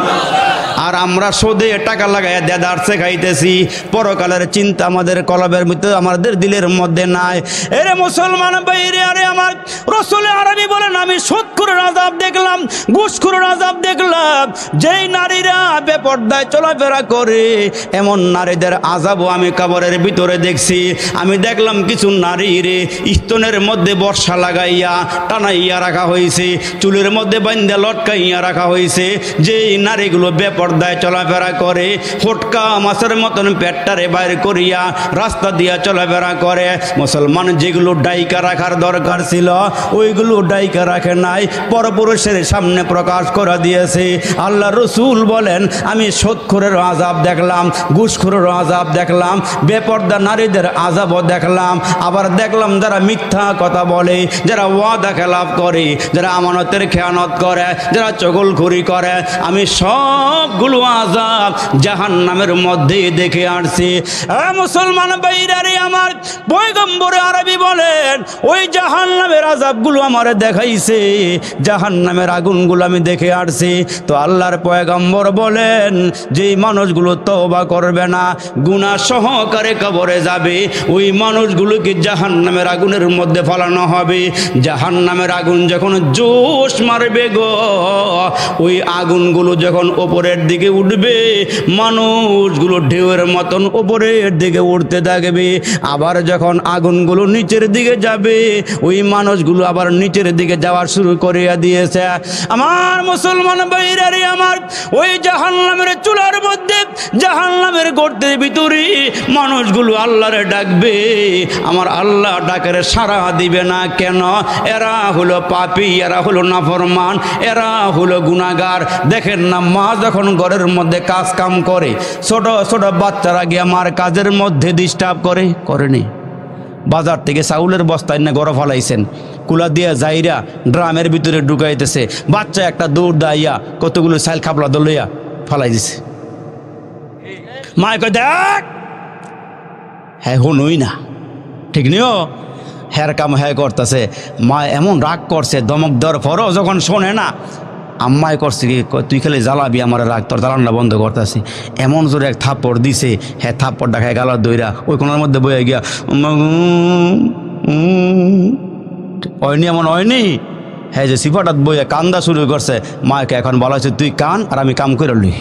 [SPEAKER 1] আর আমরা সুদে টাকা লাগাইয়া দেদারসে খাইতেছি, পরকালের চিন্তা আমাদের কলবের ভিতরে, আমাদের দিলের মধ্যে নাই। এরে মুসলমান বাইরে, আরে আমার রাসূল আরবি বলেন আমি সুদখোরের আযাব দেখলাম, ঘুষখোরের আযাব দেখলাম। যেই নারীরা বেপরদায় চলাফেরা করে, এমন নারীদের আযাবও আমি কবরের ভিতরে দেখছি। আমি দেখলাম কিছু নারী রে স্তনের মধ্যে বর্ষা লাগাইয়া টানাইয়া রাখা হয়েছে, চুলের মধ্যে বান্ধা লটকাইয়া রাখা হয়েছে। যেই নারীগুলো বেপরদায় চলাফেরা করে, ফটকা মাছের মতন পেটটারে বাইর করিয়া রাস্তা দিয়া চলাফেরা করে, মুসলমান যেগুলো ডাইকা রাখার দরকার ছিল ওইগুলো ডাইকা রাখে নাই, পরপুরুষের সামনে প্রকাশ করে দিয়েছে। আল্লাহ রসুল বলেন আমি সুদখোরের আযাব দেখলাম, ঘুষখোরের আযাব দেখলাম, বেপরদা নারীদের আযাবও দেখলাম। আবার দেখলাম যারা মিথ্যা কথা বলে, যারা ওয়াদা খেলাফ করে, যারা আমানতের খেয়ানত করে, যারা চগলখুরি করে, আমি সবগুলো আযাব জাহান্নামের মধ্যে দেখে আসছি। মুসলমান ভাইরারে, আমার পয়গম্বর আরবি বলেন ওই জাহান্নামের আযাবগুলো আমারে দেখাইছে, জাহান্নামের আগুনগুলো আমি দেখে আসছি। তো আল্লাহর পয়গম্বর বলেন যেই মানুষগুলো তওবা করবে না, গুনাহ সহকারে কবরে যাবে, ওই মানুষগুলোকে জাহান্নামের আগুনের মধ্যে ফেলানো হবে। জাহান্নামের আগুন যখন জোশ মারবে গো, ওই আগুনগুলো যখন ওপরের দিকে উঠবে, মানুষগুলো ঢেউয়ের মতন ওপরের দিকে উঠতে থাকবে। আবার যখন আগুনগুলো নিচের দিকে যাবে, ওই মানুষগুলো আবার নিচের দিকে যাওয়া শুরু করে দিয়েছে। আমার মুসলমান ভাইরারে, আমার ওই জাহান্নামের চুলার মধ্যে, জাহান্নামের গর্তের ভিতরে মানুষগুলো আল্লাহরে ডাকবে। আমার আল্লাহ ডাকের সাড়া দিবে না কেন? এরা হলো পাপী, এরা হলো নাফরমান, এরা হলো গুনাহগার। দেখেন না, মা যখন ঘরের মধ্যে কাজ কাম করে, ছোট ছোট বাচ্চারা গিয়ে মার কাজের মধ্যে ডিস্টার্ব করেনি? বাজার থেকে চাউলের বস্তায় না গড়া ফলাইছেন, কুলা দিয়া যাইরা ড্রামের ভিতরে ঢুকাইতেছে, বাচ্চা একটা দৌড় দাইয়া কতগুলো চাইল খাপলা দলইয়া ফলাই দিছে। মায় কয় দেখ, হ্যাঁ হনুই না, ঠিক নিও, হ্যার কাম হ্যাঁ করতেছে। মা এমন রাগ করছে, দমক দেওয়ার পরও যখন শোনে না, আম্মায় করছে কি, তুই খালি জ্বালাবি আমার, রাগ তোর জ্বালানটা বন্ধ করতেছি। এমন জোরে এক থাপ্পড় দিছে, হ্যাঁ থাপ্পড়টা খায় গালার দইরা ওই কোনার মধ্যে বয়ে গিয়া হয়নি, এমন হয়নি। হ্যাঁ যে সিফাটাত বইয়া কান্দা শুরু করছে। মাকে এখন বলা হয়েছে তুই কান আর আমি কাম করে লই।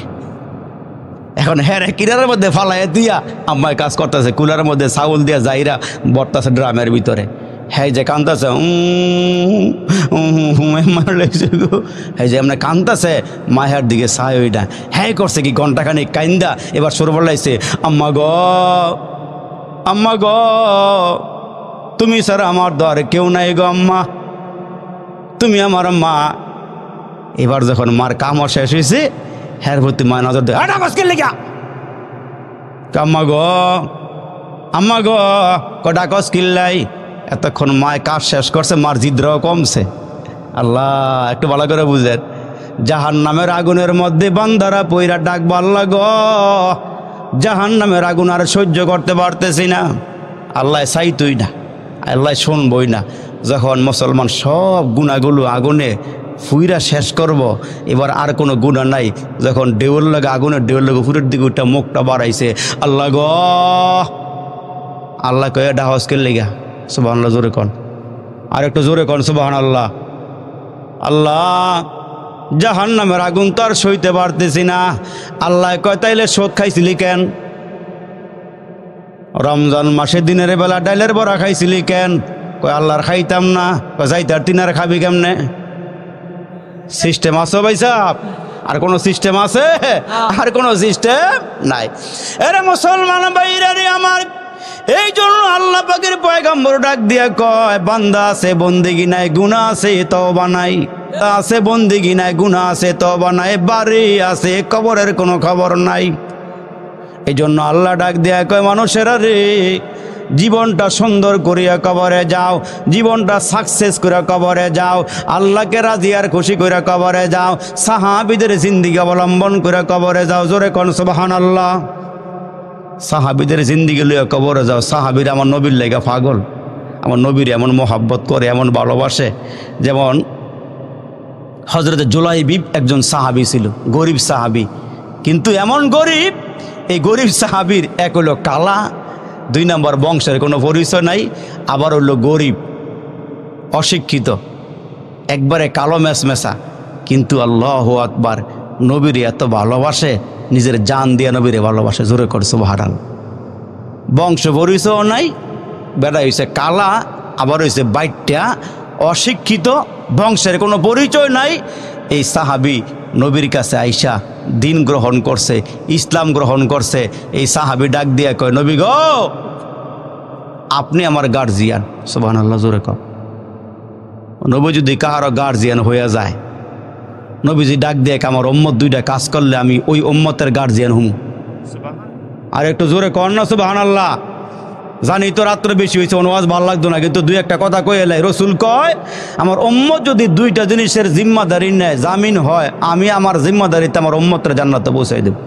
[SPEAKER 1] এখন হ্যাঁ কিনারের মধ্যে ফালাই দিয়া আম্মায় কাজ করতেছে, কুলারের মধ্যে চাউল দিয়া যাইরা বর্তাছে ড্রামের ভিতরে। হ্যাঁ যে কান্দাছে, হ্যাঁ যে এমনি কান্দাছে, মায়ের দিকে চাই ওইটা। হ্যাঁ করছে কি ঘন্টাখানি কান্দা এবার সরু বলাইছে, আম্মা গ, আম্মা গ, তুমি স্যার আমার দ্বারে কেউ নাই গো আম্মা, তুমি আমার মা। এবার যখন মার কামড় শেষ হয়েছে, হ্যাঁ ভর্তি মা নজর দেয়, আম্মা গ, আম্মা গ, কটা কস কিল্লাই। এতক্ষণ মায় কাজ শেষ করছে, মার জিদ্রাও কমছে। আল্লাহ একটু ভালো করে বুঝেন, জাহান্নামের আগুনের মধ্যে বান্দারা পইরা ডাকবো, আল্লাহ গ, জাহান্নামের আগুন আর সহ্য করতে পারতেছি না। আল্লাহ চাইতই না, আল্লাহ শুনবই না। যখন মুসলমান সব গুণাগুলো আগুনে ফুইরা শেষ করব, এবার আর কোনো গুণা নাই। যখন ঢেউর লাগে, আগুনের ঢেউর লাগে উপরের দিকে ওইটা মুখটা বাড়াইছে, আল্লাহ গ, আল্লাহ কয়ে ডাহসকে লেগা সুবহানাল্লাহ, জোরে কন, আর একটু জোরে কন সুবহানাল্লাহ। আল্লাহ জাহান্নামের আগুন তো আর সইতে পারতেছি না। আল্লাহ কয় তাইলে শোধ খাইছিলি কেন? রমজান মাসে দিনের বেলা ডাইলের বড়া খাইছিলি কেন? কয় আল্লাহর খাইতাম না। কয় যাইতার তিনার খাবি কেমনে? সিস্টেম আছে ভাই সাহেব? আর কোনো সিস্টেম আছে? আর কোনো সিস্টেম নাই। এরে মুসলমান ভাইরা আমার, এই জন্য আল্লাহ পাকের পয়গম্বর ডাক দিয়া কয়, বান্দা আছে বন্দেগি নাই, গুনাহ আছে তওবা নাই। আছে বন্দিগি নাই, গুনাহ আছে, তওবা নাই, বাড়ি আছে, কবরের কোনো খবর নাই। এই জন্য আল্লাহ ডাক দেয়া কয়, মানুষেরা রে, জীবনটা সুন্দর করিয়া কবরে যাও, জীবনটা সাকসেস করে কবরে যাও, আল্লাহকে রাজি আর খুশি করে কবরে যাও, সাহাবীদের জিন্দেগি অবলম্বন করে কবরে যাও। জোরে কোন সুবহানাল্লাহ। সাহাবীদের জিন্দেগি লইয়া কবরে যাও। সাহাবীরা আমার নবীর লেগা পাগল, আমার নবীর এমন মোহাব্বত করে, এমন ভালোবাসে। যেমন হযরত জুলাইবিব একজন সাহাবী ছিল, গরিব সাহাবী, কিন্তু এমন গরিব, এই গরিব সাহাবীর এক হলো কালা, 2 নম্বর বংশের কোনো পরিচয় নাই, আবার হলো গরিব, অশিক্ষিত, একবারে কালো মেশমেশা, কিন্তু আল্লাহু আকবার, নবীর এত ভালোবাসে, নিজের জান দিয়ে নবীরে ভালোবাসে। জোরে করে সুবহানাল্লাহ। বংশ পরিচয় নাই, বেটা হইছে কালা, আবার হইছে বাইট্টা, অশিক্ষিত, বংশের কোনো পরিচয় নাই। এই সাহাবী নবীর কাছে আইসা দিন গ্রহণ করছে, ইসলাম গ্রহণ করছে। এই সাহাবী ডাক দিয়া কয়, নবী গো, আপনি আমার গার্জিয়ান। সুবহানাল্লাহ, জোরে কও। নবী যদি কাহারো গার্জিয়ান হইয়া যায়, নবীজি ডাক দিয়ে আমার উম্মত 2টা কাজ করলে আমি ওই উম্মতের গার্জিয়ান হুম। আর একটু জোরে কর না সুবহানাল্লাহ। জানি তো রাত্রে বেশি হয়েছে, অনুয়াজ ভালো লাগতো না, কিন্তু 2-1টা কথা কয়ে এলাই। রসুল কয়, আমার উম্মত যদি 2টা জিনিসের জিম্মাদারি নেয়, জামিন হয়, আমি আমার জিম্মাদারিতে আমার উম্মতের জান্নাতে পৌঁছাই দেব।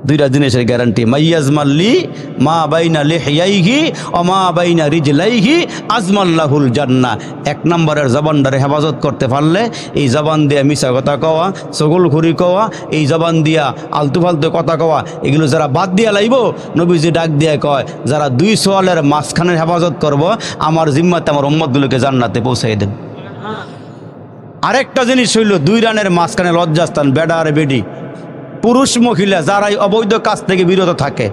[SPEAKER 1] 2টা জিনিসের গ্যারান্টি, মাইয়াজমাল্লি মা বাইনা লিহিয়াইহি ওয়া মা বাইনা রিজলাইহি আজমাল্লাহুল জান্নাহ। 1 নম্বরের জবানটারে হেফাজত করতে পারলে, এই জবান দিয়ে মিছা কথা কওয়া, চগলখুরি কওয়া, এই জবান দিয়া আলতু ফালতু কথা কওয়া, এগুলো যারা বাদ দিয়া লাইব, নবীজি ডাক দিয়ে কয়, যারা 2 সোয়ালের মাঝখানের হেফাজত করব, আমার জিম্মাতে আমার উম্মতগুলোকে জান্নাতে পৌঁছাই দেব। আরেকটা জিনিস হইল, 2 রানের মাঝখানে লজ্জাস্থান, বেডা আর বেডি, পুরুষ মহিলা যারাই অবৈধ কাজ থেকে বিরত থাকে,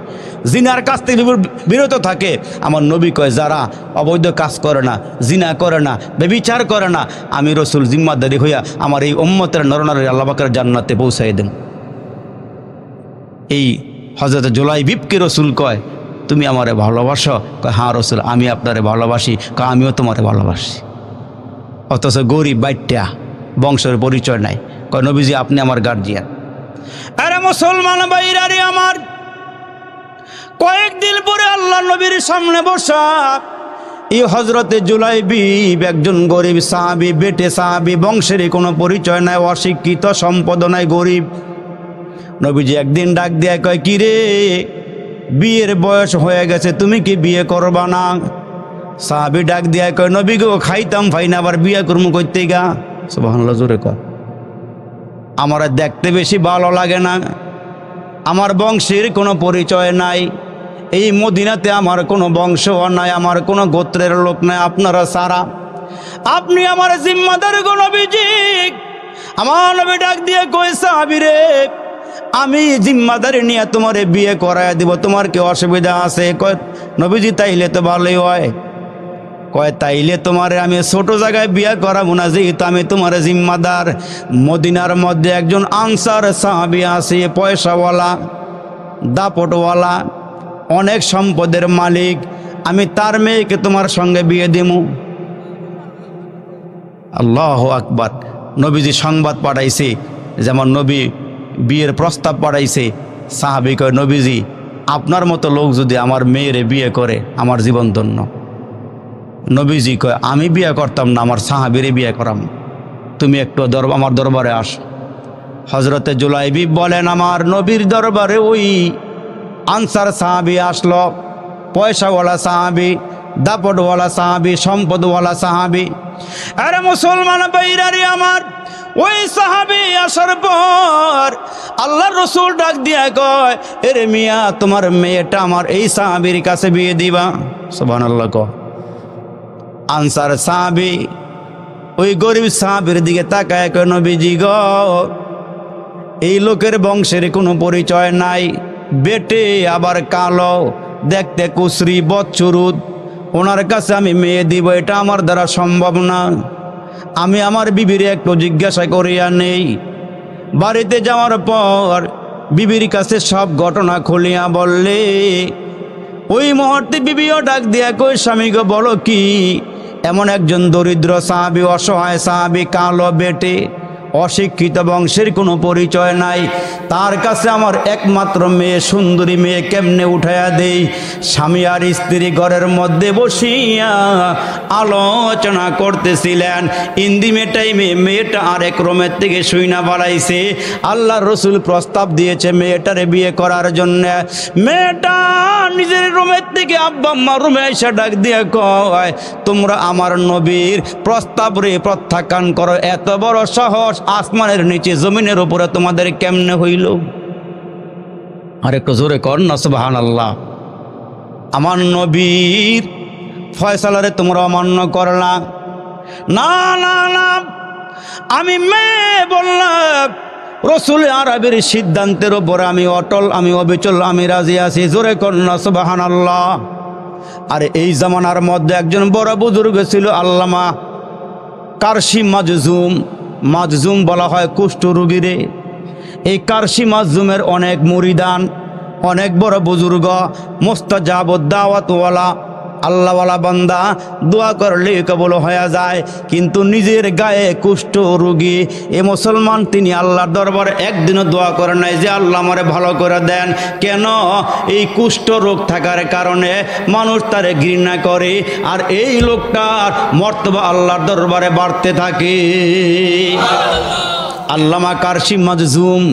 [SPEAKER 1] জিনার কাজ থেকে বিরত থাকে, আমার নবী কয়, যারা অবৈধ কাজ করে না, জিনা করে না, ব্যভিচার করে না, আমি রসুল জিম্মাদারি হইয়া আমার এই উম্মতের নরনারী আল্লাহ পাকের জান্নাতে পৌঁছাই দেন। এই হযরত জুলাইবিবকে রসুল কয়, তুমি আমারে ভালোবাসো? কয়, হ্যাঁ রসুল, আমি আপনারে ভালোবাসি। কয়, আমিও তোমারে ভালোবাসি। অথচ গরিব বাইট্টা, বংশের পরিচয় নাই। কয়, নবীজি আপনি আমার গার্জিয়ান। আরে মুসলমান ভাইরা রে আমার, কয়েকদিন পরে আল্লাহ নবীর সামনে বসা এই হযরতে জুলাইবিব একজন গরিব সাহাবী, বেটে সাহাবী, বংশের কোনো পরিচয় নাই, অশিক্ষিত, সম্পদ নাই, গরিব। নবীজি একদিন ডাক দিয়া কয়, কি রে, বিয়ের বয়স হয়ে গেছে, তুমি কি বিয়ে করবা না? সাহাবী ডাক দিয়া কয়, নবী গো, খাইতাম ফাই না, আবার বিয়ে করবো কইতে গা। সুবহানাল্লাহ, জোরে কয়। আমার দেখতে বেশি ভালো লাগে না, আমার বংশের কোনো পরিচয় নাই, এই মদিনাতে আমার কোনো বংশ নাই, আমার কোনো গোত্রের লোক নাই, আপনারা সারা, আপনি আমার জিম্মাদার গো নবীজি। আমার নবী ডাক দিয়ে কই, সাহাবী রে, আমি জিম্মাদারি নিয়ে তোমারে বিয়ে করায় দিব, তোমার কি অসুবিধা আছে? কয়, নবীজি তাইলে তো ভালোই হয়। কয়, তাইলে তোমারে আমি ছোট জায়গায় বিয়ে করাবো না, যেহেতু আমি তোমার জিম্মাদার। মদিনার মধ্যে একজন আনসার সাহাবী আছে, পয়সাওয়ালা, দাপটওয়ালা, অনেক সম্পদের মালিক, আমি তার মেয়েকে তোমার সঙ্গে বিয়ে দিব। আল্লাহু আকবার। নবীজি সংবাদ পাঠাইছে, যেমন নবী বিয়ের প্রস্তাব পাঠাইছে। সাহাবী কয়, নবীজি আপনার মতো লোক যদি আমার মেয়েরে বিয়ে করে, আমার জীবন ধন্য। নবীজি কয়, আমি বিয়ে করতাম না, আমার সাহাবীরে বিয়ে করাম, তুমি একটু আমার দরবারে আস। হযরতে জুলাইবিব বলেন, আমার নবীর দরবারে ওই আনসার সাহাবী আসলো, পয়সাওয়ালা সাহাবী, দাপটওয়ালা সাহাবী, সম্পদওয়ালা সাহাবী। আরে মুসলমান ভাইরা রে আমার, ওই সাহাবী আসার পর আল্লাহর রাসূল ডাক দিয়া কয়, এরে মিয়া, তোমার মেয়েটা আমার এই সাহাবীর কাছে বিয়ে দিবা। সুবহানাল্লাহ। কয় আনসার সাহাবী ওই গরিব সাহাবীর দিকে তাকায় কয়, নবীজি গো, এই লোকের বংশের কোনো পরিচয় নাই, বেটে আবার কালো, দেখতে কুসরি, বচ্চুরুদ, ওনার কাছে আমি মেয়ে দিব, এটা আমার দ্বারা সম্ভব না। আমি আমার বিবির একটু জিজ্ঞাসা করিয়া নেই। বাড়িতে যাওয়ার পর বিবির কাছে সব ঘটনা খুলিয়া বললে, ওই মুহূর্তে বিবিও ডাক দিয়া কই, স্বামী গো বলো কি, এমন একজন দরিদ্র সাহাবী, অসহায় সাহাবী, কালো বেটে, অশিক্ষিত, বংশের কোনো পরিচয় নাই, তার কাছে আমার একমাত্র মেয়ে, সুন্দরী মেয়ে কেমনে উঠাইয়া দেই। স্বামী আর স্ত্রী ঘরের মধ্যে বসিয়া আলোচনা করতেছিলেন। ইন্দিমে টাইমে মেয়েটা আরেক রুমের থেকে শুইনা বাড়াইছে। আল্লাহ রসুল প্রস্তাব দিয়েছে মেয়েটারে বিয়ে করার জন্য। মেয়েটা নিজের রুমের থেকে আব্বা আম্মা রুমে এসে ডাক দিয়ে কয়, তোমরা আমার নবীর প্রস্তাব রে প্রত্যাখ্যান করো, এত বড় সাহস আসমানের নিচে জমিনের উপরে তোমাদের কেমনে হইল? আর একটু জোরে কর না সুবহানাল্লাহ। আমার নবীর ফয়সালারে তোমরা অমান্য করলা। না না না, আমি মেয়ে বললাম রসুল আরবের সিদ্ধান্তের উপরে আমি অটল, আমি অবিচল, আমি রাজি আছি। জোরে কর না সুবহানাল্লাহ। আর এই জামানার মধ্যে একজন বড় বুজুর্গ ছিল, আল্লামা কারশি মাজজুম। মাজজুম বলা হয় কুষ্ঠ রোগীরে। এই কারশি মাজজুমের অনেক মুরিদান, অনেক বড় বুজুর্গ, মুস্তাজাবুদ দাওয়াতওয়ালা, আল্লাহওয়ালা বান্দা, দোয়া করলে কবুল হয়ে যায়। কিন্তু নিজের গায়ে কুষ্ঠ রোগী এ মুসলমান, তিনি আল্লাহর দরবারে একদিনও দোয়া করে নাই যে আল্লাহ আমারে ভালো করে দেন। কেন? এই কুষ্ঠ রোগ থাকার কারণে মানুষ তারে ঘৃণা করে, আর এই লোকটার মর্তবা আল্লাহর দরবারে বাড়তে থাকে। আল্লামা কারশি মাজজুম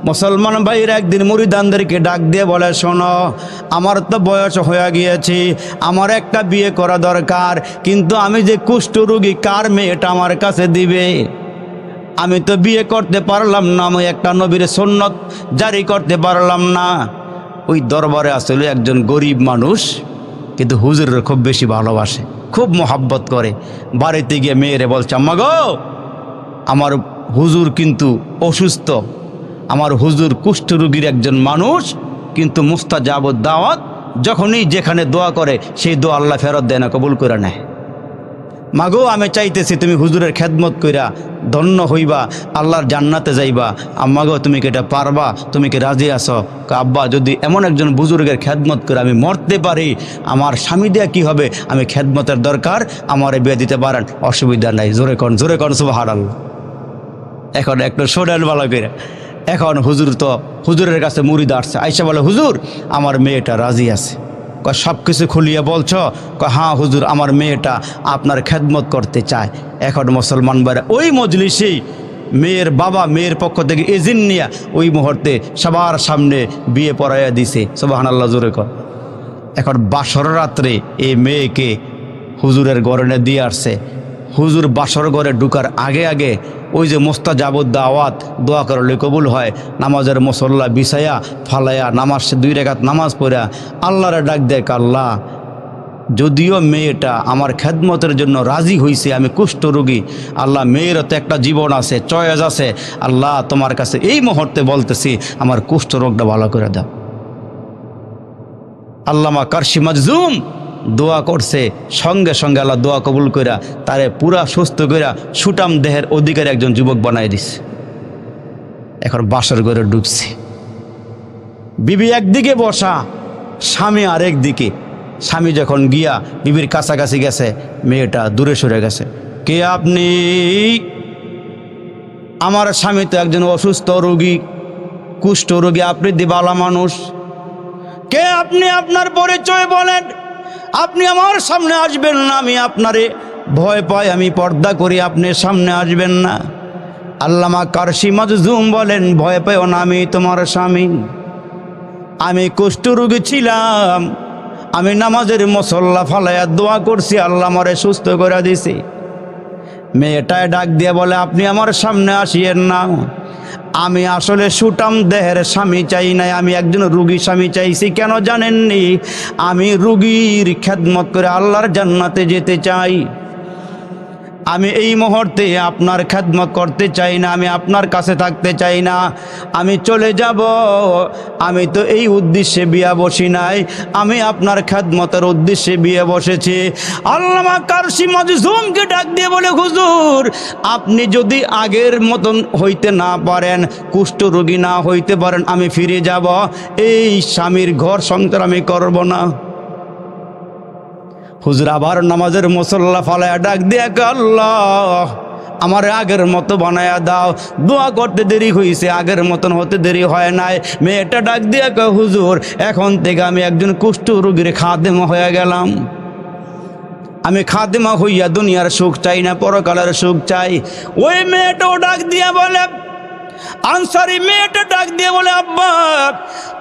[SPEAKER 1] মুসলমান ভাইরা একদিন মুরিদানদেরকে ডাক দিয়ে বলে, শোনো, আমার তো বয়স হয়ে গিয়েছে, আমার একটা বিয়ে করা দরকার, কিন্তু আমি যে কুষ্ঠ রোগী, কার মেয়েটা আমার কাছে দিবে? আমি তো বিয়ে করতে পারলাম না, আমি একটা নবীর সুন্নত জারি করতে পারলাম না। ওই দরবারে আসলে একজন গরিব মানুষ, কিন্তু হুজুরের খুব বেশি ভালোবাসে, খুব মোহাব্বত করে। বাড়িতে গিয়ে মেয়েরে বলছে, আম্মা গো, আমার হুজুর কিন্তু অসুস্থ, আমার হুজুর কুষ্ঠ রোগীর একজন মানুষ, কিন্তু মুস্তাজাবুদ দাওয়াত, যখনই যেখানে দোয়া করে সেই দোয়া আল্লাহ ফেরত দেয় না, কবুল করে নেয়। মাগো, আমি চাইতেছি তুমি হুজুরের খেদমত কইরা ধন্য হইবা, আল্লাহর জান্নাতে যাইবা। আম্মাগো, তুমি কি এটা পারবা? তুমি কি রাজি আছো? আব্বা, যদি এমন একজন বুজুর্গের খেদমত করে আমি মরতে পারি, আমার স্বামী দেয়া কি হবে? আমি খেদমতের দরকার, আমারে বিয়ে দিতে পারেন, অসুবিধা নাই। জোরে কন, জোরে কন সুবহানাল্লাহ। এখন একটু শোনেন ভালো করে। এখন হুজুরের কাছে মুরিদ আসছে, আইসা বলে, হুজুর, আমার মেয়েটা রাজি আছে। কয়, সব কিছু খুলিয়ে বলছো? কয়, হ্যাঁ হুজুর, আমার মেয়েটা আপনার খেদমত করতে চায়। এখন মুসলমান ভাইরা ওই মজলিসেই মেয়ের বাবা মেয়ের পক্ষ থেকে এজেন্ট নিয়ে ওই মুহূর্তে সবার সামনে বিয়ে পড়াইয়া দিছে। সুবহানাল্লাহ, জোরে কর। এখন বাসর রাত্রে এই মেয়েকে হুজুরের ঘরে দিয়ে আসছে। হুজুর বাসর ঘরে ঢুকার আগে আগে ওই যে মুস্তাজাবুদ দাওয়াত, দোয়া করলে কবুল হয়, নামাজের মুসল্লা বিছায়া ফালাইয়া নামাজ 2 রাকাত নামাজ পড়া আল্লাহরে ডাক দেয়, আল্লাহ, যদিও মেয়েটা আমার খেদমতের জন্য রাজি হয়েছে, আমি কুষ্ঠ রোগী, আল্লাহ মেয়েরও তো একটা জীবন আছে, চয়েস আছে, আল্লাহ তোমার কাছে এই মুহূর্তে বলতেছি আমার কুষ্ঠ রোগটা ভালো করে দাও। আল্লামা কারশি মাজজুম দোয়া করছে, সঙ্গে সঙ্গে আল্লাহ দোয়া কবুল কইরা তারে পুরা সুস্থ কইরা সুটাম দেহের অধিকারী একজন যুবক বানাই দিছে। এখন বাসর ঘরে ঢুকছে, বিবি একদিকে বসা, স্বামী আরেক দিকে। স্বামী যখন গিয়া বিবির কাছাকাছি গেছে, মেয়েটা দূরে সরে গেছে। কে আপনি? আমার স্বামী তো একজন অসুস্থ রোগী, কুষ্ঠ রোগী, আপনি দিবালা মানুষ। কে আপনি? আপনার পরিচয় বলেন। আপনি আমার সামনে আসবেন না, আমি আপনারে ভয় পাই, আমি পর্দা করি, আপনি সামনে আসবেন না। আল্লামা কারশি মাজজুম বলেন, ভয় পাইও না, আমি তোমার স্বামী। আমি কুষ্ঠ রোগী ছিলাম, আমি নামাজের মুসল্লা ফালাইয়া দোয়া করছি, আল্লাহ আমারে সুস্থ করে দিছে। মেয়েটায় ডাক দিয়ে বলে, আপনি আমার সামনে আসিয়েন না, আমি আসলে সুটাম দেহের স্বামী চাই নাই, আমি একজন রুগী স্বামী চাইছি। কেন জানেননি? আমি রুগীর খেদমত করে আল্লাহর জান্নাতে যেতে চাই। আমি এই মুহূর্তে আপনার খেদমত করতে চাই না, আমি আপনার কাছে থাকতে চাই না, আমি চলে যাব। আমি তো এই উদ্দেশ্যে বিয়া বসি নাই, আমি আপনার খেদমতের উদ্দেশ্যে বিয়ে বসেছি। আল্লামা কারশি মাজজুমকে ডাক দিয়ে বলে, হুজুর, আপনি যদি আগের মতন হইতে না পারেন, কুষ্ঠ রোগী না হইতে পারেন, আমি ফিরে যাব। এই স্বামীর ঘর সংসার আমি করব না। হুজুর আবার নামাজের মুসল্লা ফালায়া ডাক দিয়ে আল্লাহ আমার আগের মতো বানায়া দাও। দোয়া করতে দেরি হয়েছে, আগের মতন হতে দেরি হয় নাই। মেয়েটা ডাক দিয়ে হুজুর এখন থেকে আমি একজন কুষ্ঠ রোগীর খাদেমা হয়ে গেলাম। আমি খাদেমা হইয়া দুনিয়ার সুখ চাই না, পরকালের সুখ চাই। ওই মেয়েটাও ডাক দিয়া বলে, আনসারি মেয়েটা ডাক দিয়ে বলে আব্বা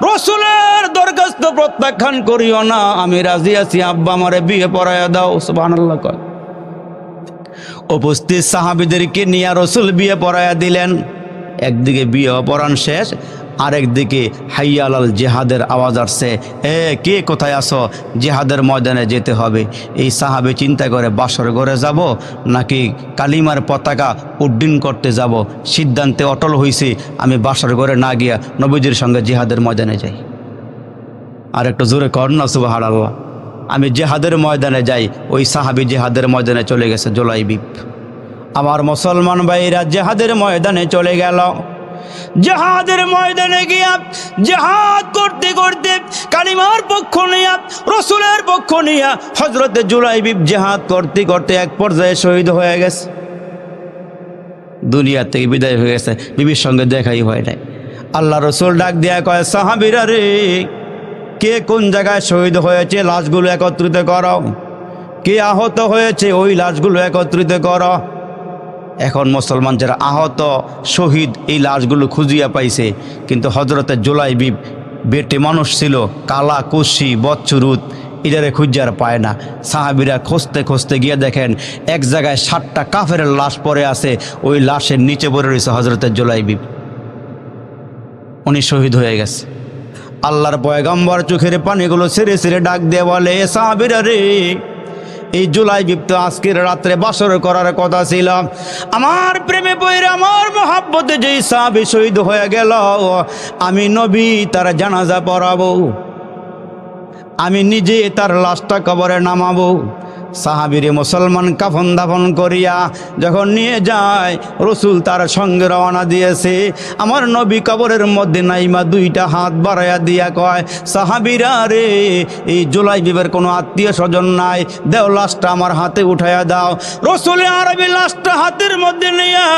[SPEAKER 1] রসুলের দরখাস্ত প্রত্যাখ্যান করিও না, আমি রাজি আছি, আব্বা আমারে বিয়ে পড়াইয়া দাও। সুবহানাল্লাহ। উপস্থিত সাহাবীদেরকে নিয়ে রসুল বিয়ে পড়াইয়া দিলেন। একদিকে বিয়ে পড়ান শেষ, আরেকদিকে হাইয়া আলাল জিহাদের আওয়াজ আসছে, কে কোথায় আসো, জিহাদের ময়দানে যেতে হবে। এই সাহাবী চিন্তা করে বাসর ঘরে যাব নাকি কালিমার পতাকা উড্ডীন করতে যাব। সিদ্ধান্তে অটল হইছি, আমি বাসর ঘরে না গিয়া নবীজির সঙ্গে জিহাদের ময়দানে যাই। আর একটু জোরে কর না সুবহানাল্লাহ। আমি জিহাদের ময়দানে যাই। ওই সাহাবী জিহাদের ময়দানে চলে গেছে জুলাইবিব। আমার মুসলমান ভাইরা জিহাদের ময়দানে চলে গেল। জিহাদের ময়দানে গিয়া জিহাদ করতে করতে কালিমার পক্ষ নিয়া রসুলের পক্ষ নিয়া হযরতে জুলাইবিব জিহাদ করতে করতে এক পর্যায়ে শহীদ হয়ে গেছে। দুনিয়া থেকে বিদায় হয়ে গেছে, বিবির সঙ্গে দেখাই হয় নাই। আল্লাহ রসুল ডাক দিয়া কয়, সাহাবীরা রে, কে কোন জায়গায় শহীদ হয়েছে লাশগুলো একত্রিত করো, কে আহত হয়েছে ওই লাশগুলো একত্রিত করো। এখন মুসলমান যারা আহত শহীদ এই লাশগুলো খুঁজিয়া পাইছে, কিন্তু হযরতে জুলাইবিব বেটে মানুষ ছিল, কালা কুশি বচ্চুরুত, এটারে খুঁজার পায় না। সাহাবীরা খুঁজতে খুঁজতে গিয়ে দেখেন এক জায়গায় 7টা কাফেরের লাশ পড়ে আছে, ওই লাশের নিচে পড়ে রয়েছে হযরতে জুলাইবিব। উনি শহীদ হয়ে গেছে। আল্লাহর পয়গম্বর চোখের পানিগুলো ছেড়ে ছেড়ে ডাক দিয়ে বলে, সাহাবীরা রে, এই জুলাইবিব তো আজকের রাত্রে বাসর করার কথা ছিল। আমার প্রেমে পড়ে আমার মহব্বতে যেই সাহাবী শহীদ হয়ে গেল, আমি নবী তার জানাজা পড়াবো, আমি নিজে তার লাশটা কবরে নামাবো। সাহাবীরে মুসলমান কাফন দাফন করিয়া যখন নিয়ে যায়, রসুল তার সঙ্গে রওনা দিয়েছে। আমার নবী কবরের মধ্যে নাইমা 2টা হাত বাড়াইয়া দিয়া কয়, সাহাবীরা রে, এই জুলাইবিবের কোনো আত্মীয় স্বজন নাই, দেও লাশটা আমার হাতে উঠাইয়া দাও। রসুলে আরবি লাশটা হাতের মধ্যে নিয়া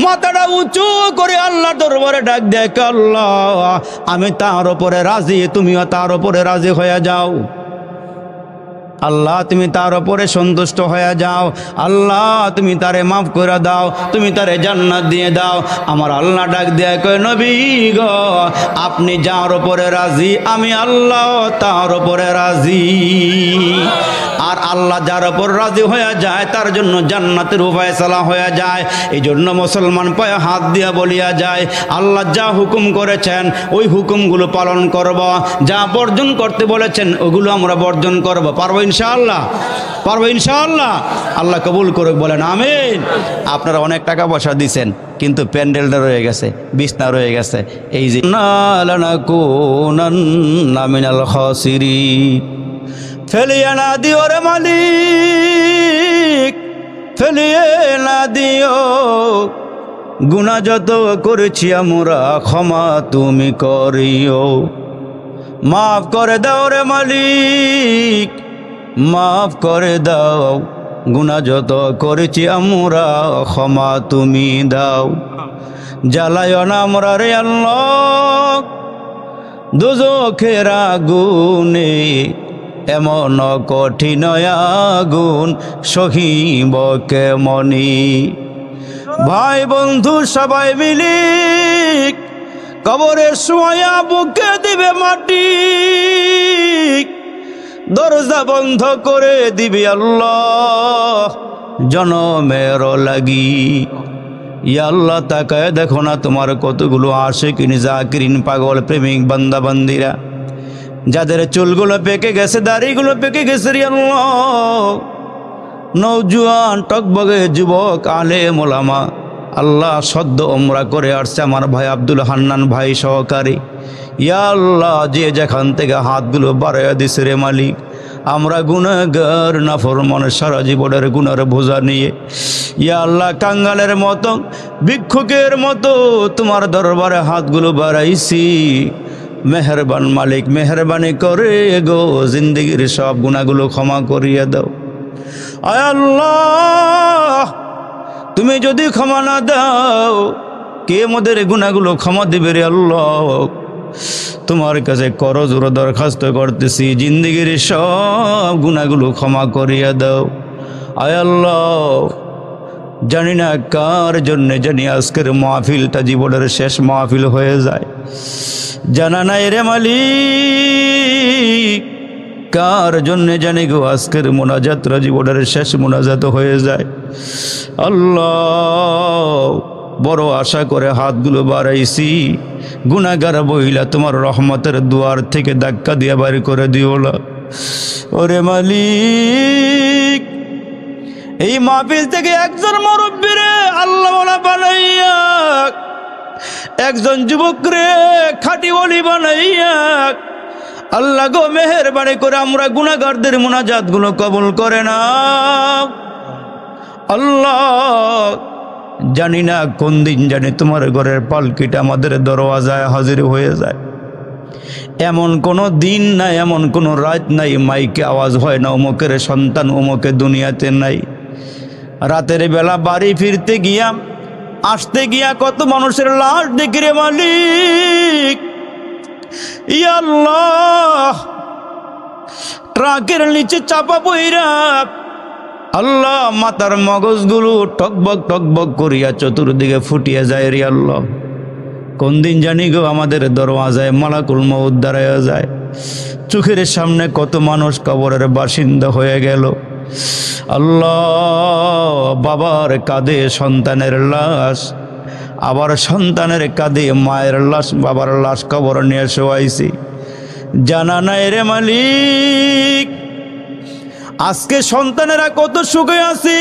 [SPEAKER 1] মাথাটা উঁচু করে আল্লাহ দরবারে ডাক দেয়, আল্লাহ আমি তার উপরে রাজি, তুমিও তার উপরে রাজি হয়ে যাও। আল্লাহ তুমি তার উপরে সন্তুষ্ট হয়ে যাও। আল্লাহ তুমি তারে মাফ করে দাও, তুমি তারে জান্নাত দিয়ে দাও। আমার আল্লাহ ডাক দেয় কয়, নবী গো, আপনি যার উপরে রাজি, আমি আল্লাহ তার উপরে রাজি। আর আল্লাহ যার উপর রাজি হয়ে যায় তার জন্য জান্নাতের ফয়সালা হয়ে যায়। এই জন্য মুসলমান পায়ে হাত দিয়া বলিয়া যায়, আল্লাহ যা হুকুম করেছেন ওই হুকুমগুলো পালন করব, যা বর্জন করতে বলেছেন ওগুলো আমরা বর্জন করব। পারবো ইনশাআল্লাহ? পারবো ইনশাআল্লাহ? আল্লাহ কবুল করুক, বলেন আমিন। আপনারা অনেক টাকা পয়সা দিছেন, কিন্তু প্যান্ডেলটা রয়ে গেছে, বিছনা রয়ে গেছে। এই যে লানাকুনান্না মিনাল খাসিরিন, ফেলিয়ে না দিও রে মালিক, ফেলিয়ে না দিও, গুনাহ যত করেছি আমরা ক্ষমা তুমি করিও। মাফ করে দাও রে মালিক, মাফ করে দাও, গুনাহ যত করেছি আমরা ক্ষমা তুমি দাও। জ্বালায় না আমরা রে আল্লাহ দোজখের আগুনে, এমন কঠিন আগুন সহিব কেমনি। ভাই বন্ধু সবাই মিলি কবরের শুয়া বুকে দিবে মাটি, দরজা বন্ধ করে দিবি আল্লাহ জনমের লাগি। ইয়া আল্লাহ তাকায় দেখো না তোমার কতগুলো আশিকিন জাকিরিন পাগল প্রেমিক বান্দা বান্দিরা, যাদের চুলগুলো পেকে গেছে, দাড়িগুলো পেকে গেছে রে আল্লাহ, নওজোয়ান টকবগে যুবক আলেম ওলামা, আল্লাহ সদ্য ওমরা করে আসছে আমার ভাই আব্দুল হান্নান ভাই সহকারী। ইয়া আল্লাহ যে যেখান থেকে হাতগুলো বাড়াইয়া দিছে রে মালিক, আমরা গুনাহগার নাফরমান সারা জীবনের গুনার বোঝা নিয়ে ইয়া আল্লাহ কাঙ্গালের মতো ভিক্ষুকের মতো তোমার দরবারে হাতগুলো বাড়াইছি। মেহেরবান মালিক, মেহরবানি করে গো জিন্দেগির সব গুনাহগুলো ক্ষমা করিয়ে দাও। আয় আল্লাহ, তুমি যদি ক্ষমা না দাও কে আমাদের গুনাহগুলো ক্ষমা দিবে রে আল্লাহ। তোমার কাছে করজোড়ে দরখাস্ত করতেছি, জিন্দেগির সব গুনাহগুলো ক্ষমা করিয়ে দাও। আয় আল্লাহ, জানি না কার জন্য জানি আজকের মাহফিলটা জীবনের শেষ মাহফিল হয়ে যায়, জানা নাই রে মালিক কার জন্য জানি গো আজকের মোনাজাতটা জীবনের শেষ মোনাজাত হয়ে যায়। আল্লাহ, বড় আশা করে হাতগুলো বাড়াইছি, গুনাহগার বইলা তোমার রহমতের দুয়ার থেকে ধাক্কা দিয়ে বাইর করে দিও না। ওরে মালিক, এই মাহফিল থেকে একজন মুরব্বীরে আল্লাহ ওয়ালা বানাইয়া, একজন যুবক রে খাঁটি ওলি বানাইয়া আল্লাহ গো মেহেরবানি করে আমরা গুনাহগারদের মুনাজাতগুলো কবুল করে না। আল্লাহ, জানি না কোন দিন জানি তোমার ঘরের পালকিটা আমাদের দরওয়াজায় হাজির হয়ে যায়। এমন কোনো দিন নাই, এমন কোনো রাত নাই মাইকে আওয়াজ হয় না অমুকের সন্তান অমুকে দুনিয়াতে নাই। রাতের বেলা বাড়ি ফিরতে গিয়া আসতে গিয়া কত মানুষের লাশ দেখি রে মালিক। ইয়া আল্লাহ, ট্রাকের নিচে চাপা পইরা আল্লাহ মাথার মগজগুলো টকবক টকবক করিয়া চতুর্দিকে ফুটিয়া যায় রে আল্লাহ। কোন দিন জানি গো আমাদের দরওয়াজায় মালাকুল মউত দাঁড়ায়া যায়। চোখের সামনে কত মানুষ কবরের বাসিন্দা হয়ে গেল। আল্লাহ, বাবার কাঁধে সন্তানের লাশ, আবার সন্তানের কাঁধে মায়ের লাশ, বাবার লাশ কবর নিয়ে শোয়াইছি, জানা নাই রে মালিক আজকে সন্তানেরা কত সুখে আছে।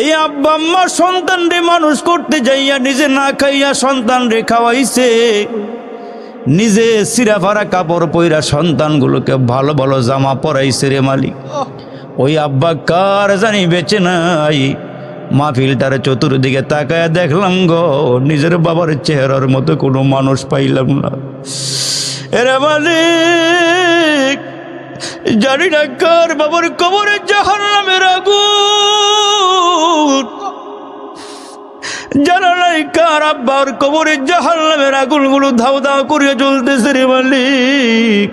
[SPEAKER 1] এই আব্বা আম্মা সন্তান রে মানুষ করতে যাইয়া নিজে না খাইয়া সন্তান রে খাওয়াইছে, নিজে সিরাফারা কাপড় পইরা সন্তানগুলোকে ভালো ভালো জামা পরাইছে রে মালিক। ওই আব্বা কার জানি বেঁচে নাই। মাহফিলটার চতুর্দিকে তাকায়া দেখলাম গো নিজের বাবার চেহারার মতো কোনো মানুষ পাইলাম না। এরে মালিক, জানি না কার বাবার কবরে জাহান্নামের আগুন, জানা নাই কার আব্বার কবরে জাহান্নামের আগুনগুলো ধাও ধাও করিয়া জ্বলতেছে রে মালিক।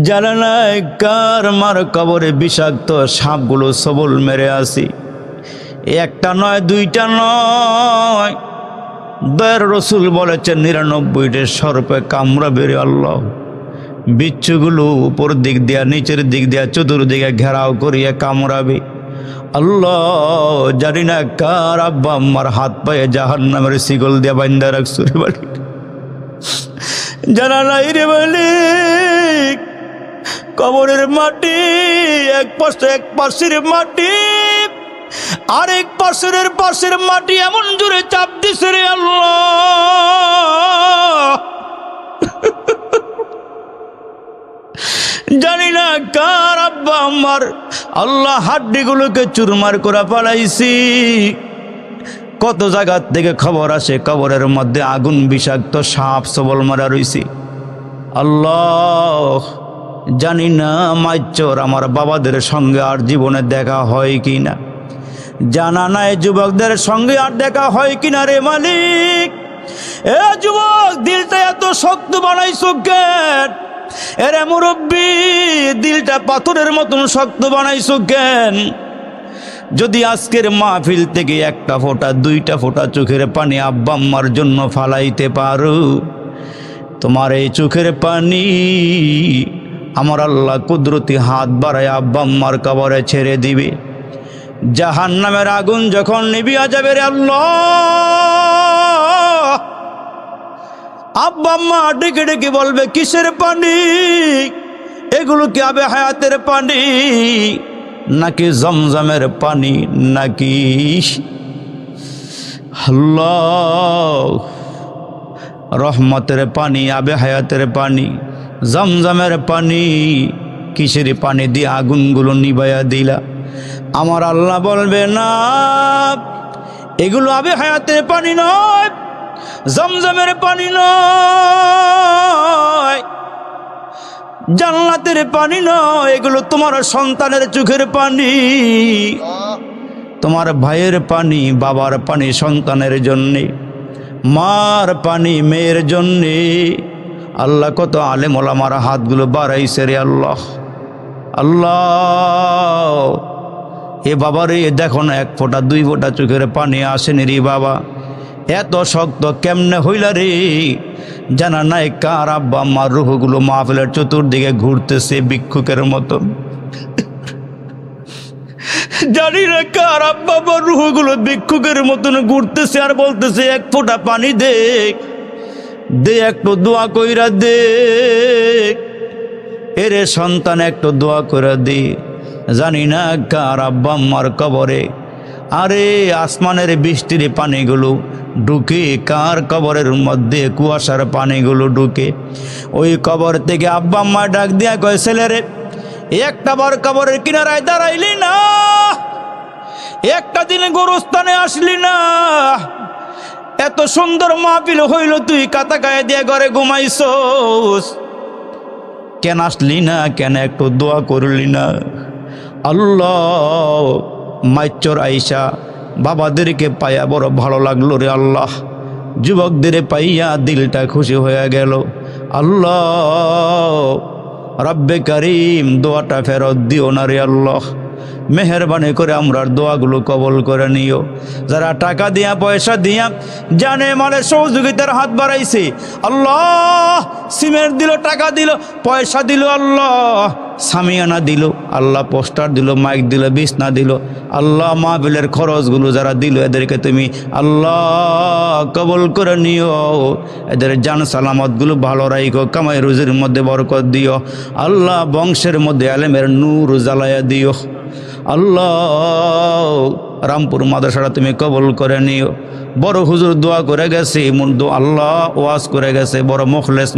[SPEAKER 1] জানা নাই কার মার কবরে বিষাক্ত সাপগুলো সবল মেরে আসি। একটা নয়, দুইটা নয়, দয়ার রসুল বলেছেন 99টা সর্পে কামড়াবে রে আল্লাহ। বিচ্ছুগুলো উপর দিক দিয়া নিচের দিক দিয়া চতুর্দিকে ঘেরাও করিয়া কামড়াবে। আল্লাহ, জানি না কার আব্বা আম্মার হাত পায়ে জাহান্নামের শিকল দিয়া বান্ধা রাখছো রে মালিক, জানা নাই রে মালিক। কবরের মাটি এক পাশের মাটি আরেক পাশের মাটি এমন জোরে চাপ দিছে রে আল্লাহ। জানি না কার আব্বা আম্মার আল্লাহ হাড্ডিগুলোকে চুরমার করে পালাইছি। কত জায়গা থেকে খবর আসে কবরের মধ্যে আগুন বিষাক্ত সাপ সবল মারা রইছি। আল্লাহ, জানি না মাইচর আমার বাবাদের সঙ্গে আর জীবনে দেখা হয় কি না, জানা নাই যুবকদের সঙ্গে আর দেখা হয় কিনা রে মালিক। এ যুবক, দিলটা এত শক্ত বানাইছো কেন? এরে মুরব্বী, দিলটা পাথরের মতন শক্ত বানাইছো কেন? যদি আজকের মাহফিল থেকে একটা ফোঁটা দুইটা ফোঁটা চোখের পানি আব্বা আম্মার জন্য ফালাইতে পারো, তোমার এই চোখের পানি আমার আল্লাহ কুদরতি হাত বাড়ায় আব্বা আম্মার কবরে ছেড়ে দিবে। জাহান্নামের আগুন যখন নিভিয়া যাবে রে আল্লাহ, আব্বা আম্মা ডেকে ডেকে বলবে কিসের পানি? এগুলো কি আবে হায়াতের পানি নাকি জমজমের পানি নাকি আল্লাহ রহমতের পানি, আবে হায়াতের পানি, জমজমের পানি? কিসের পানি দিয়ে আগুনগুলো নিভাইয়া দিলা? আমার আল্লাহ বলবে না, এগুলো আবে হায়াতের পানি নয়, জমজমের পানি নয়, জান্নাতের পানি নয়, এগুলো তোমার সন্তানের চোখের পানি, তোমার ভাইয়ের পানি, বাবার পানি সন্তানের জন্যে, মার পানি মেয়ের জন্যে। আল্লাহ কত আলেম ওলামার হাতগুলো বাড়াইছে রে আল্লাহ। আল্লাহ এ বাবা রে, দেখো না এক ফোঁটা দুই ফোঁটা চোখের পানি আসেনি রে বাবা, এত শক্ত কেমনে হইলা রে? জানা নাই কার আব্বা আম্মার রুহগুলো মাহফিলের চতুর্দিকে ঘুরতেছে ভিক্ষুকের মতন। জানি না কার আব্বা আম্মার রুহগুলো ভিক্ষুকের মতন ঘুরতেছে আর বলতেছে এক ফোঁটা পানি দে, দে একটু দোয়া কইরা দে, এরে সন্তান একটু দোয়া কইরা দে। জানি না কার আব্বা আম্মার কবরে আরে আসমানের বৃষ্টির পানিগুলো ঢুকে, কার কবরের মধ্যে কুয়াশার পানিগুলো ঢুকে। ওই কবর থেকে আব্বা আম্মা ডাক দিয়া কয়, ছেলেরে একটা বার কবরের কিনারায় দাঁড়াইলি না, একটা দিন গোরস্থানে আসলি না, এত সুন্দর মাহফিল হইল, তুই কাতা গায়ে দিয়ে ঘরে ঘুমাইছস, কেন আসলি না? কেন একটু দোয়া করলি না? আল্লাহ মাইচর আইসা বাবাদেরকে পাইয়া বড় ভালো লাগলো রে আল্লাহ, যুবকদের পাইয়া দিলটা খুশি হয়ে গেল। আল্লাহ রব্বে কারিম দোয়াটা ফেরত দিও না রে আল্লাহ, মেহরবানি করে আমরার দোয়াগুলো কবল করে নিও। যারা টাকা দিয়া পয়সা দিয়া জানে মালের সহযোগিতার হাত বাড়াইছে, আল্লাহ সিমেন্ট দিল, টাকা দিল, পয়সা দিল, আল্লাহ সামিয়ানা দিল, আল্লাহ পোস্টার দিল, মাইক দিল, বিছনা দিল, আল্লাহ মাহফিলের খরচগুলো যারা দিল এদেরকে তুমি আল্লাহ কবল করে নিও। এদের জান সালামতগুলো ভালো রাখো, কামাই রুজির মধ্যে বরকত দিও। আল্লাহ বংশের মধ্যে আলেমের নূর জ্বালায়া দিও। আল্লাহ রামপুর মাদ্রাসাটা তুমি কবল করে নিও। বড় হুজুর দোয়া করে গেছে, আল্লাহ ওয়াজ করে গেছে, বড় মুখলেস